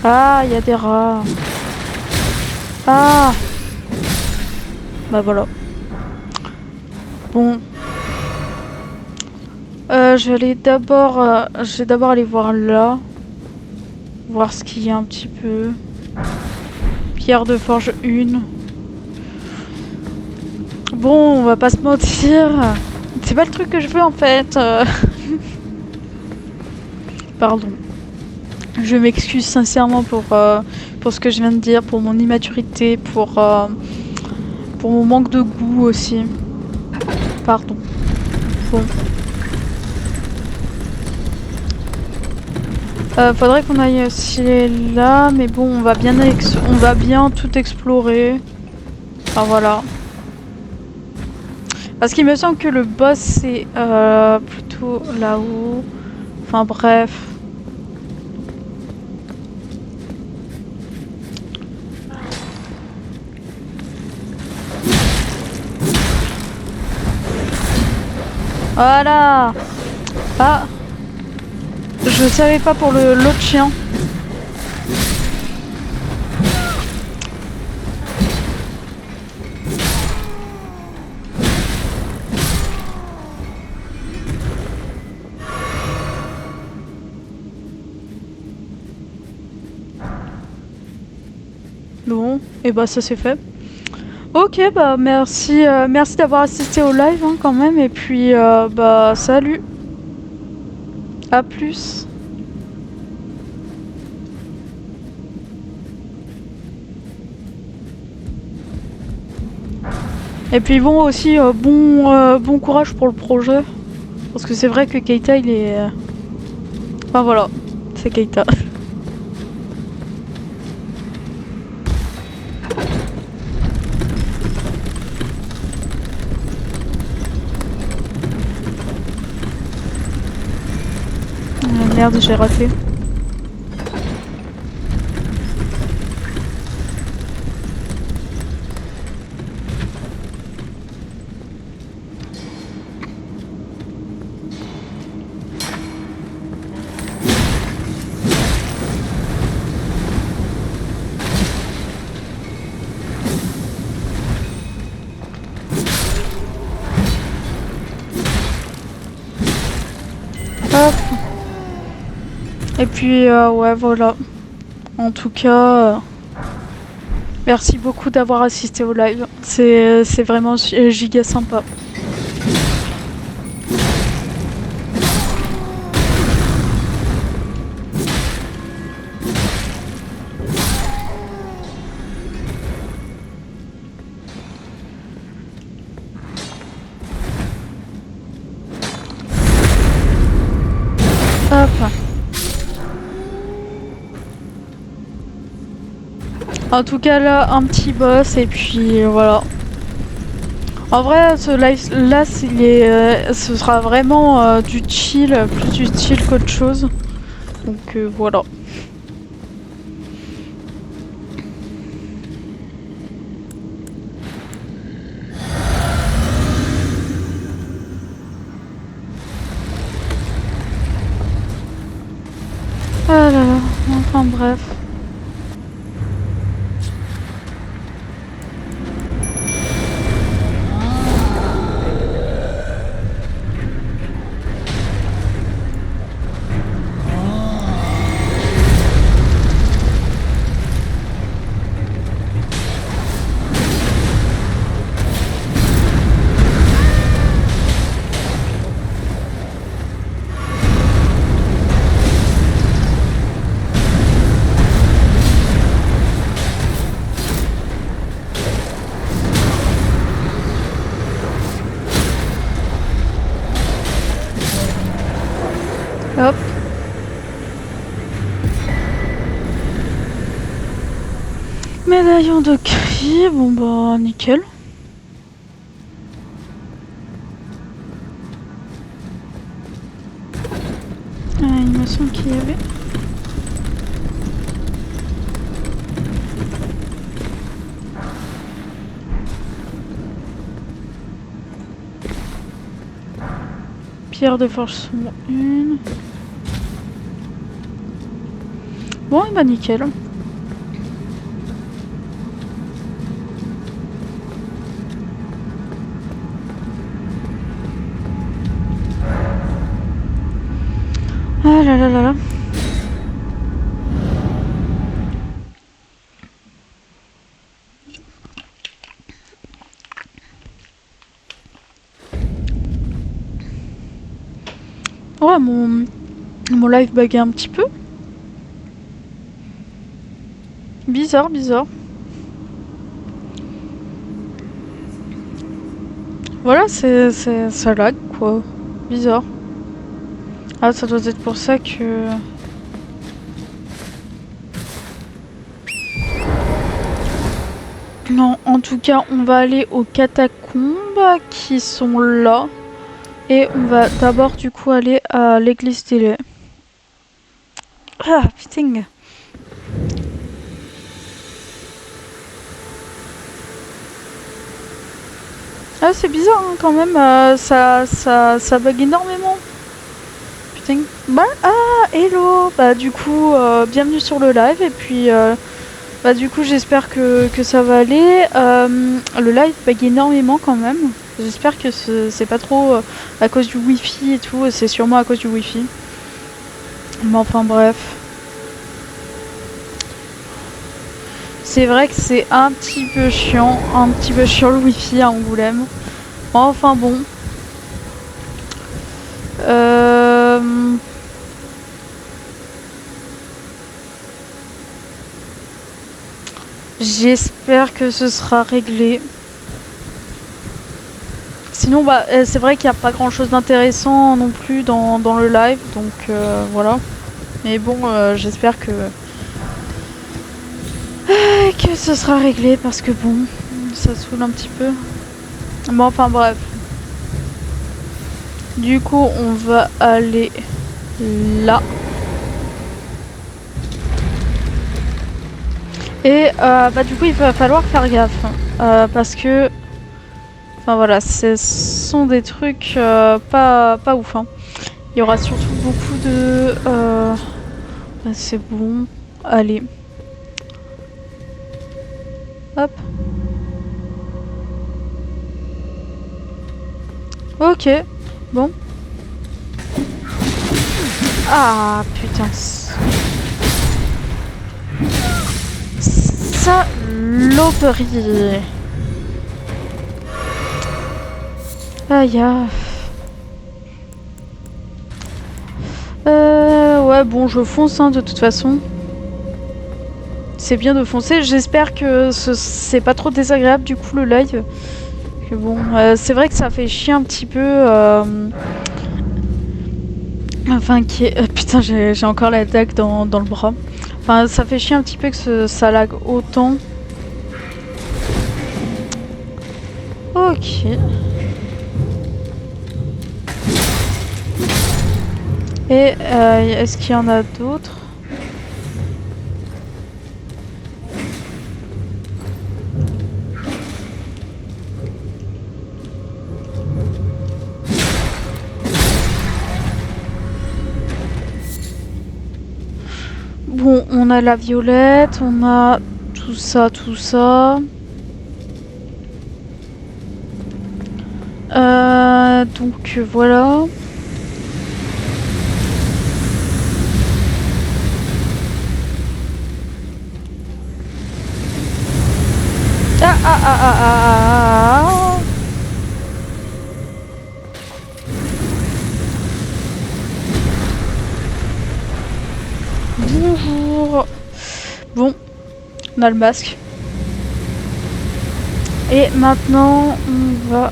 Ah, il y a des rats. Ah. Bah voilà. Bon. Je vais d'abord aller voir là. Voir ce qu'il y a un petit peu. Pierre de forge 1. Bon, on va pas se mentir. C'est pas le truc que je veux en fait. Pardon. Je m'excuse sincèrement pour ce que je viens de dire, pour mon immaturité, pour mon manque de goût aussi. Pardon. Bon. Faudrait qu'on aille aussi là, mais bon, on va bien tout explorer. Enfin voilà. Parce qu'il me semble que le boss c'est plutôt là-haut. Enfin bref. Voilà. Ah. Je savais pas pour l'autre chien. Bon, et bah ça c'est fait. Ok, bah merci, merci d'avoir assisté au live hein, quand même, et puis bah salut. À plus. Et puis bon aussi bon courage pour le projet. Parce que c'est vrai que Keita il est... Enfin voilà, c'est Keita. Merde, j'ai raté. Hop. Et puis ouais voilà. En tout cas, merci beaucoup d'avoir assisté au live. C'est vraiment giga sympa. Hop. En tout cas là, un petit boss et puis voilà. En vrai, ce live là, ce sera vraiment du chill, plus du chill qu'autre chose. Donc voilà. Ah là là, enfin bref. Médaillon de cri, bon bah nickel. Il me semble qu'il y avait... Pierre de forge sombre, une. Bon, et bah nickel. Ah là là là là. Ouais, mon live buguait un petit peu. Bizarre, bizarre. Voilà, ça lag quoi. Bizarre. Ah, ça doit être pour ça que... Non, en tout cas, on va aller aux catacombes qui sont là. Et on va d'abord du coup aller à l'église des laits. Ah, putain. Ah, c'est bizarre hein, quand même, ça bug énormément. Putain. Bah, ah, hello. Bah du coup, bienvenue sur le live et puis... bah du coup j'espère que ça va aller. Le live bug énormément quand même. J'espère que c'est pas trop à cause du wifi et tout. C'est sûrement à cause du wifi. Mais enfin bref. C'est vrai que c'est un petit peu chiant le wifi à Angoulême. Enfin bon. J'espère que ce sera réglé. Sinon, bah, c'est vrai qu'il n'y a pas grand chose d'intéressant non plus dans le live, donc voilà. Mais bon, j'espère que ce sera réglé parce que bon, ça saoule un petit peu. Bon, enfin bref. Du coup, on va aller là. Et bah du coup il va falloir faire gaffe parce que enfin voilà, ce sont des trucs pas ouf hein. Il y aura surtout beaucoup de bah, c'est bon, allez. Hop. Ok, bon. Ah putain. Saloperie. Aïe. Ouais bon je fonce hein, de toute façon. C'est bien de foncer. J'espère que c'est pas trop désagréable du coup le live. Que bon, c'est vrai que ça fait chier un petit peu. Enfin putain j'ai encore la dague dans le bras. Enfin, ça fait chier un petit peu que ça lag autant. Ok. Et est-ce qu'il y en a d'autres? Bon, on a la violette, on a tout ça, tout ça. Donc voilà. Ah. Bonjour. Bon, on a le masque. Et maintenant, on va...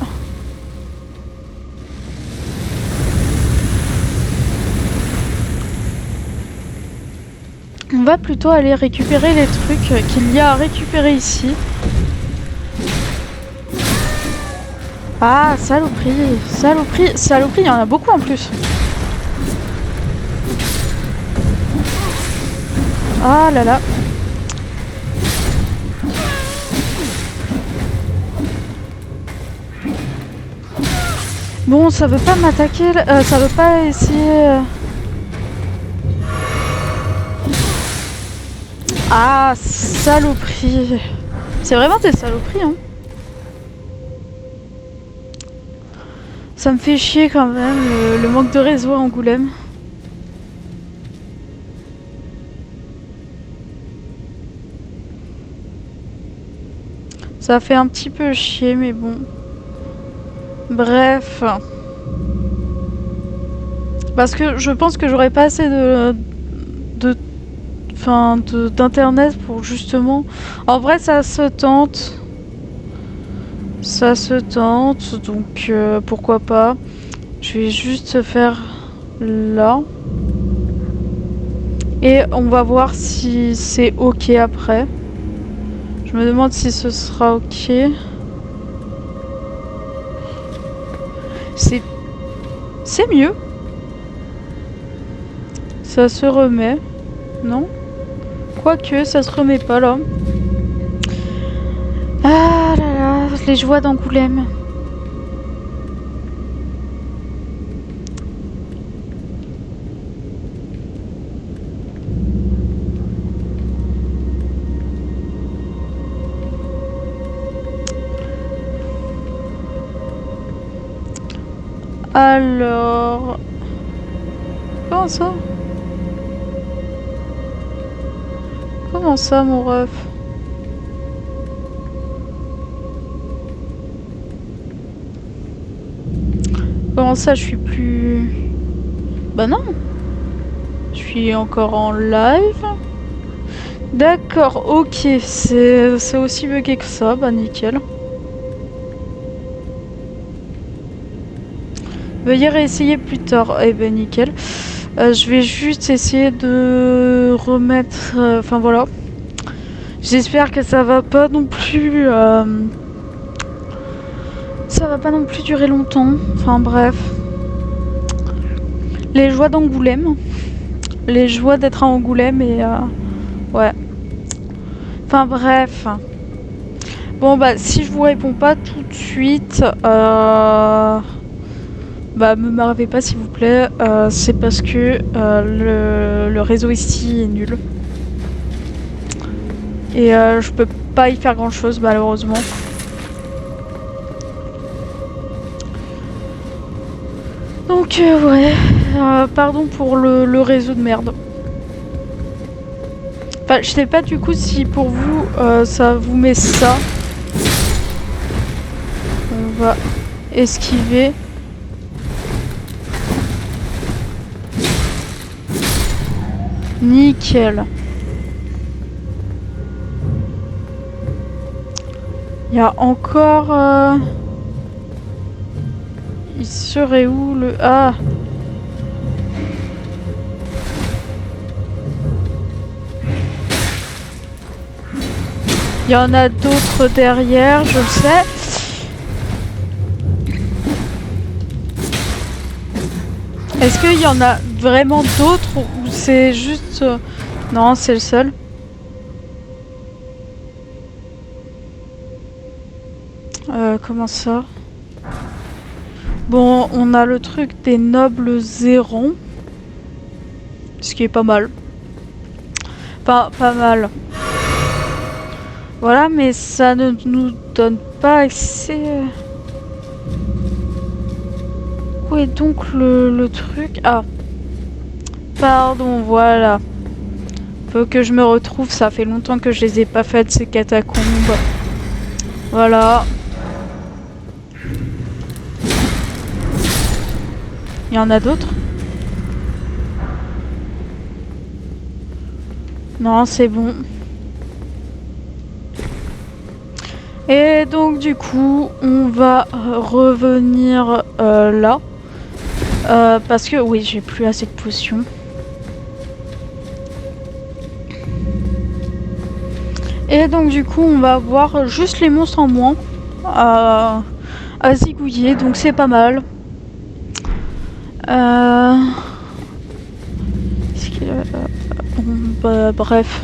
va plutôt aller récupérer les trucs qu'il y a à récupérer ici. Ah, saloperie, saloperie, saloperie, il y en a beaucoup en plus. Ah là là. Bon, ça veut pas m'attaquer, ça veut pas essayer... Ah, saloperie. C'est vraiment des saloperies, hein. Ça me fait chier quand même, le manque de réseau à Angoulême. Ça fait un petit peu chier, mais bon. Bref. Parce que je pense que j'aurais pas assez d'internet pour justement... En vrai, ça se tente. Ça se tente, donc pourquoi pas. Je vais juste faire là. Et on va voir si c'est ok après. Je me demande si ce sera ok. C'est mieux. Ça se remet. Non? Quoique, ça se remet pas là. Ah là là, les joies d'Angoulême. Alors... Comment ça? Comment ça, mon ref? Comment ça, je suis plus... Bah non. Je suis encore en live. D'accord, ok. C'est aussi bugué que ça. Bah nickel. Veuillez réessayer plus tard. Eh ben nickel. Je vais juste essayer de remettre... Enfin voilà. J'espère que ça va pas non plus... Ça va pas non plus durer longtemps. Enfin bref. Les joies d'Angoulême. Les joies d'être à Angoulême et... Ouais. Enfin bref. Bon bah si je vous réponds pas tout de suite... Bah me marrez pas s'il vous plaît. C'est parce que le réseau ici est nul. Et je peux pas y faire grand chose malheureusement. Donc ouais, pardon pour le réseau de merde. Enfin, je sais pas du coup si pour vous ça vous met ça. On va esquiver. Nickel. Il y a encore... Il serait où le... Ah! Il y en a d'autres derrière, je le sais. Est-ce qu'il y en a vraiment d'autres ou c'est juste... Non, c'est le seul. Comment ça? Bon, on a le truc des nobles zérons. Ce qui est pas mal. Pas mal. Voilà, mais ça ne nous donne pas accès... Où est donc le truc? Ah. Pardon, voilà. Faut que je me retrouve, ça fait longtemps que je les ai pas faites, ces catacombes. Voilà. Il y en a d'autres? Non, c'est bon. Et donc du coup, on va revenir là. Parce que oui, j'ai plus assez de potions. Et donc du coup on va avoir juste les monstres en moins à zigouiller, donc c'est pas mal. Bon, bah, bref.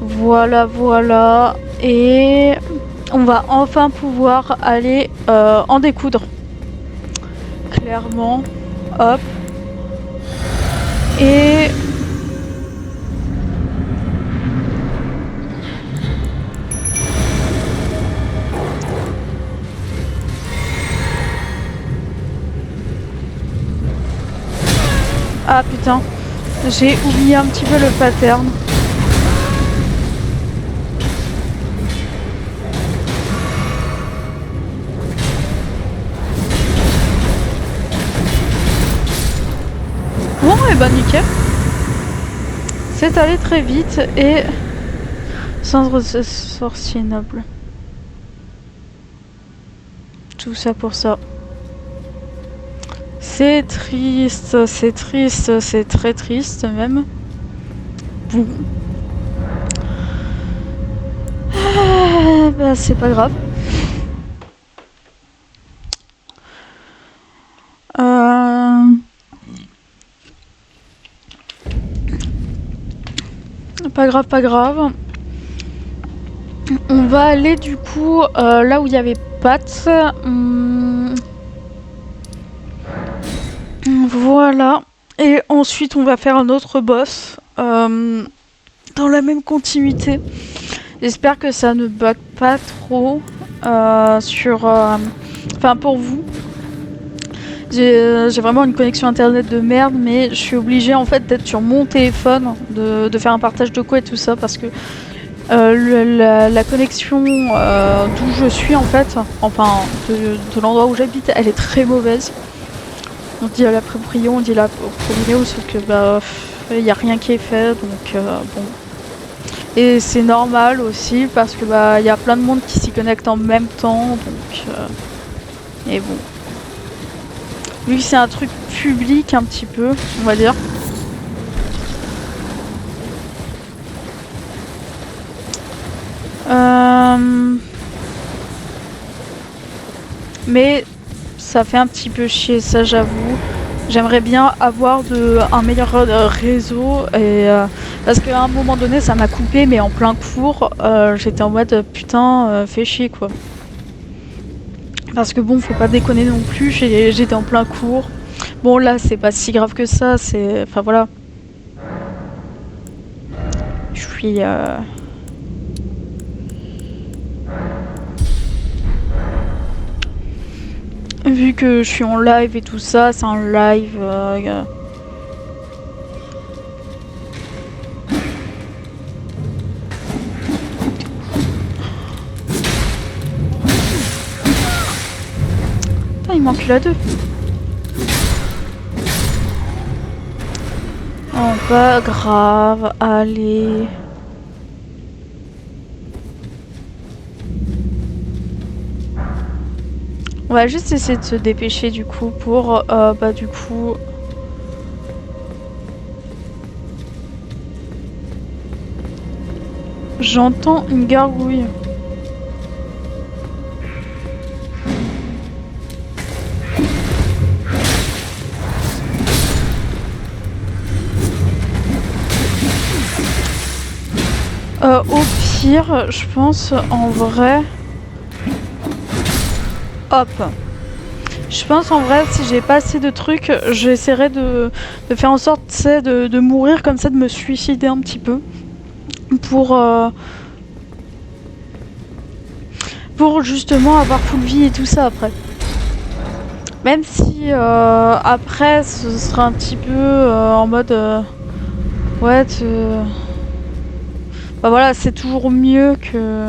Voilà, voilà. Et on va enfin pouvoir aller en découdre. Clairement. Hop. Et... ah putain, j'ai oublié un petit peu le pattern. Bon, et bah nickel. C'est allé très vite et... Cendre de sorcier noble. Tout ça pour ça. C'est triste, c'est triste, c'est très triste même. Bon. Bah c'est pas grave. Pas grave, pas grave. On va aller du coup là où il y avait Pat. Voilà. Et ensuite on va faire un autre boss dans la même continuité. J'espère que ça ne bug pas trop sur... Enfin pour vous. J'ai vraiment une connexion internet de merde, mais je suis obligée en fait d'être sur mon téléphone, de faire un partage de quoi et tout ça parce que la connexion d'où je suis en fait, enfin de l'endroit où j'habite, elle est très mauvaise. On dit à la Proprio, on dit à la Proprio, sauf que bah il n'y a rien qui est fait, donc bon. Et c'est normal aussi parce que bah il y a plein de monde qui s'y connecte en même temps, donc et bon. Vu que c'est un truc public un petit peu, on va dire. Mais ça fait un petit peu chier, ça j'avoue. J'aimerais bien avoir un meilleur réseau et parce qu'à un moment donné ça m'a coupé, mais en plein cours j'étais en mode putain fais chier quoi. Parce que bon, faut pas déconner non plus, j'étais en plein cours. Bon là c'est pas si grave que ça, c'est... Enfin voilà. Je suis... Vu que je suis en live et tout ça, c'est un live... Ah, il manque la 2. Oh, pas grave, allez... On va juste essayer de se dépêcher du coup pour bah du coup j'entends une gargouille. Au pire, je pense en vrai. Hop. Je pense en vrai, si j'ai pas assez de trucs, j'essaierai de faire en sorte de mourir comme ça, de me suicider un petit peu. Pour justement avoir full vie et tout ça après. Même si après ce sera un petit peu en mode ouais bah voilà, c'est toujours mieux que...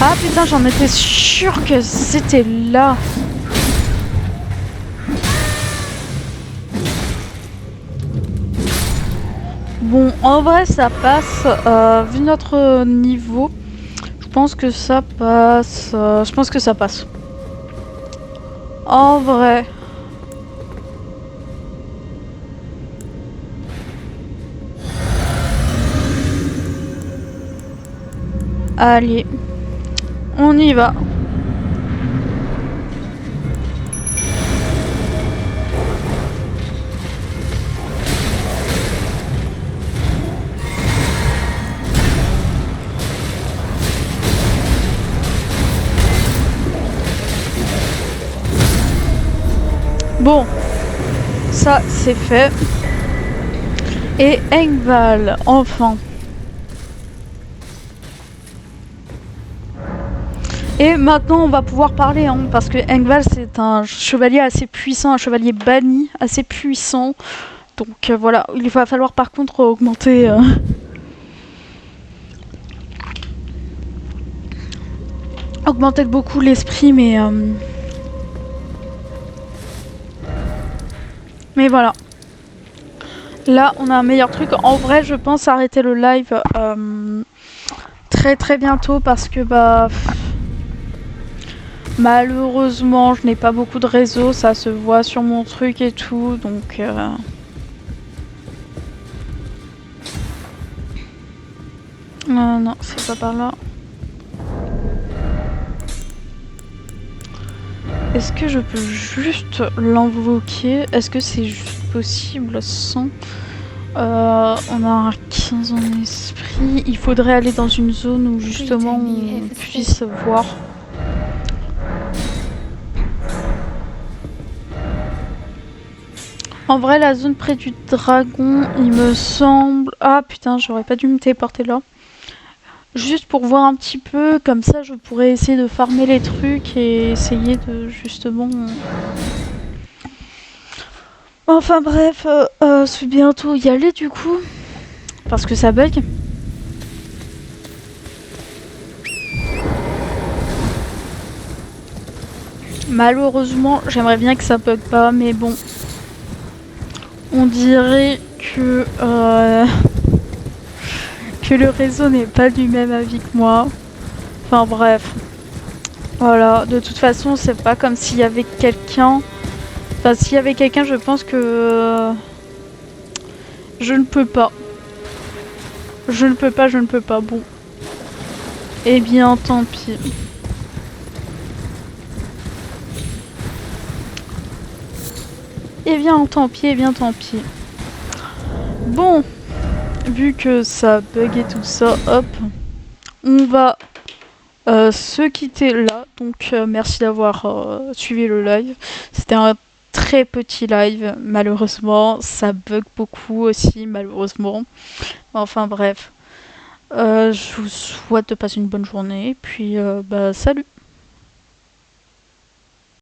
Ah putain, j'en étais sûre que c'était là. Bon, en vrai ça passe, vu notre niveau, je pense que ça passe, En vrai. Allez, on y va. Bon, ça c'est fait. Et Engvall, enfin. Et maintenant on va pouvoir parler, hein, parce que Engvall c'est un chevalier assez puissant, un chevalier banni, assez puissant. Donc voilà, il va falloir par contre augmenter... augmenter de beaucoup l'esprit, mais... mais voilà. Là, on a un meilleur truc. En vrai, je pense arrêter le live très très bientôt parce que bah... malheureusement, je n'ai pas beaucoup de réseau. Ça se voit sur mon truc et tout, donc... non, c'est pas par là. Est-ce que je peux juste l'invoquer? Est-ce que c'est juste possible sans... on a un 15 en esprit. Il faudrait aller dans une zone où justement on puisse voir. En vrai, la zone près du dragon, il me semble... Ah putain, j'aurais pas dû me téléporter là. Juste pour voir un petit peu, comme ça je pourrais essayer de farmer les trucs et essayer de justement... Enfin bref, je vais bientôt y aller du coup, parce que ça bug. Malheureusement, j'aimerais bien que ça bug pas, mais bon. On dirait que... que le réseau n'est pas du même avis que moi. Enfin bref. Voilà, de toute façon, c'est pas comme s'il y avait quelqu'un... Enfin, s'il y avait quelqu'un, je pense que... je ne peux pas. Je ne peux pas. Bon. Eh bien, tant pis. Eh bien, tant pis. Bon. Vu que ça bug et tout ça, hop. On va se quitter là. Donc, merci d'avoir suivi le live. C'était un très petit live, malheureusement. Ça bug beaucoup aussi, malheureusement. Enfin, bref. Je vous souhaite de passer une bonne journée. Puis, bah, salut!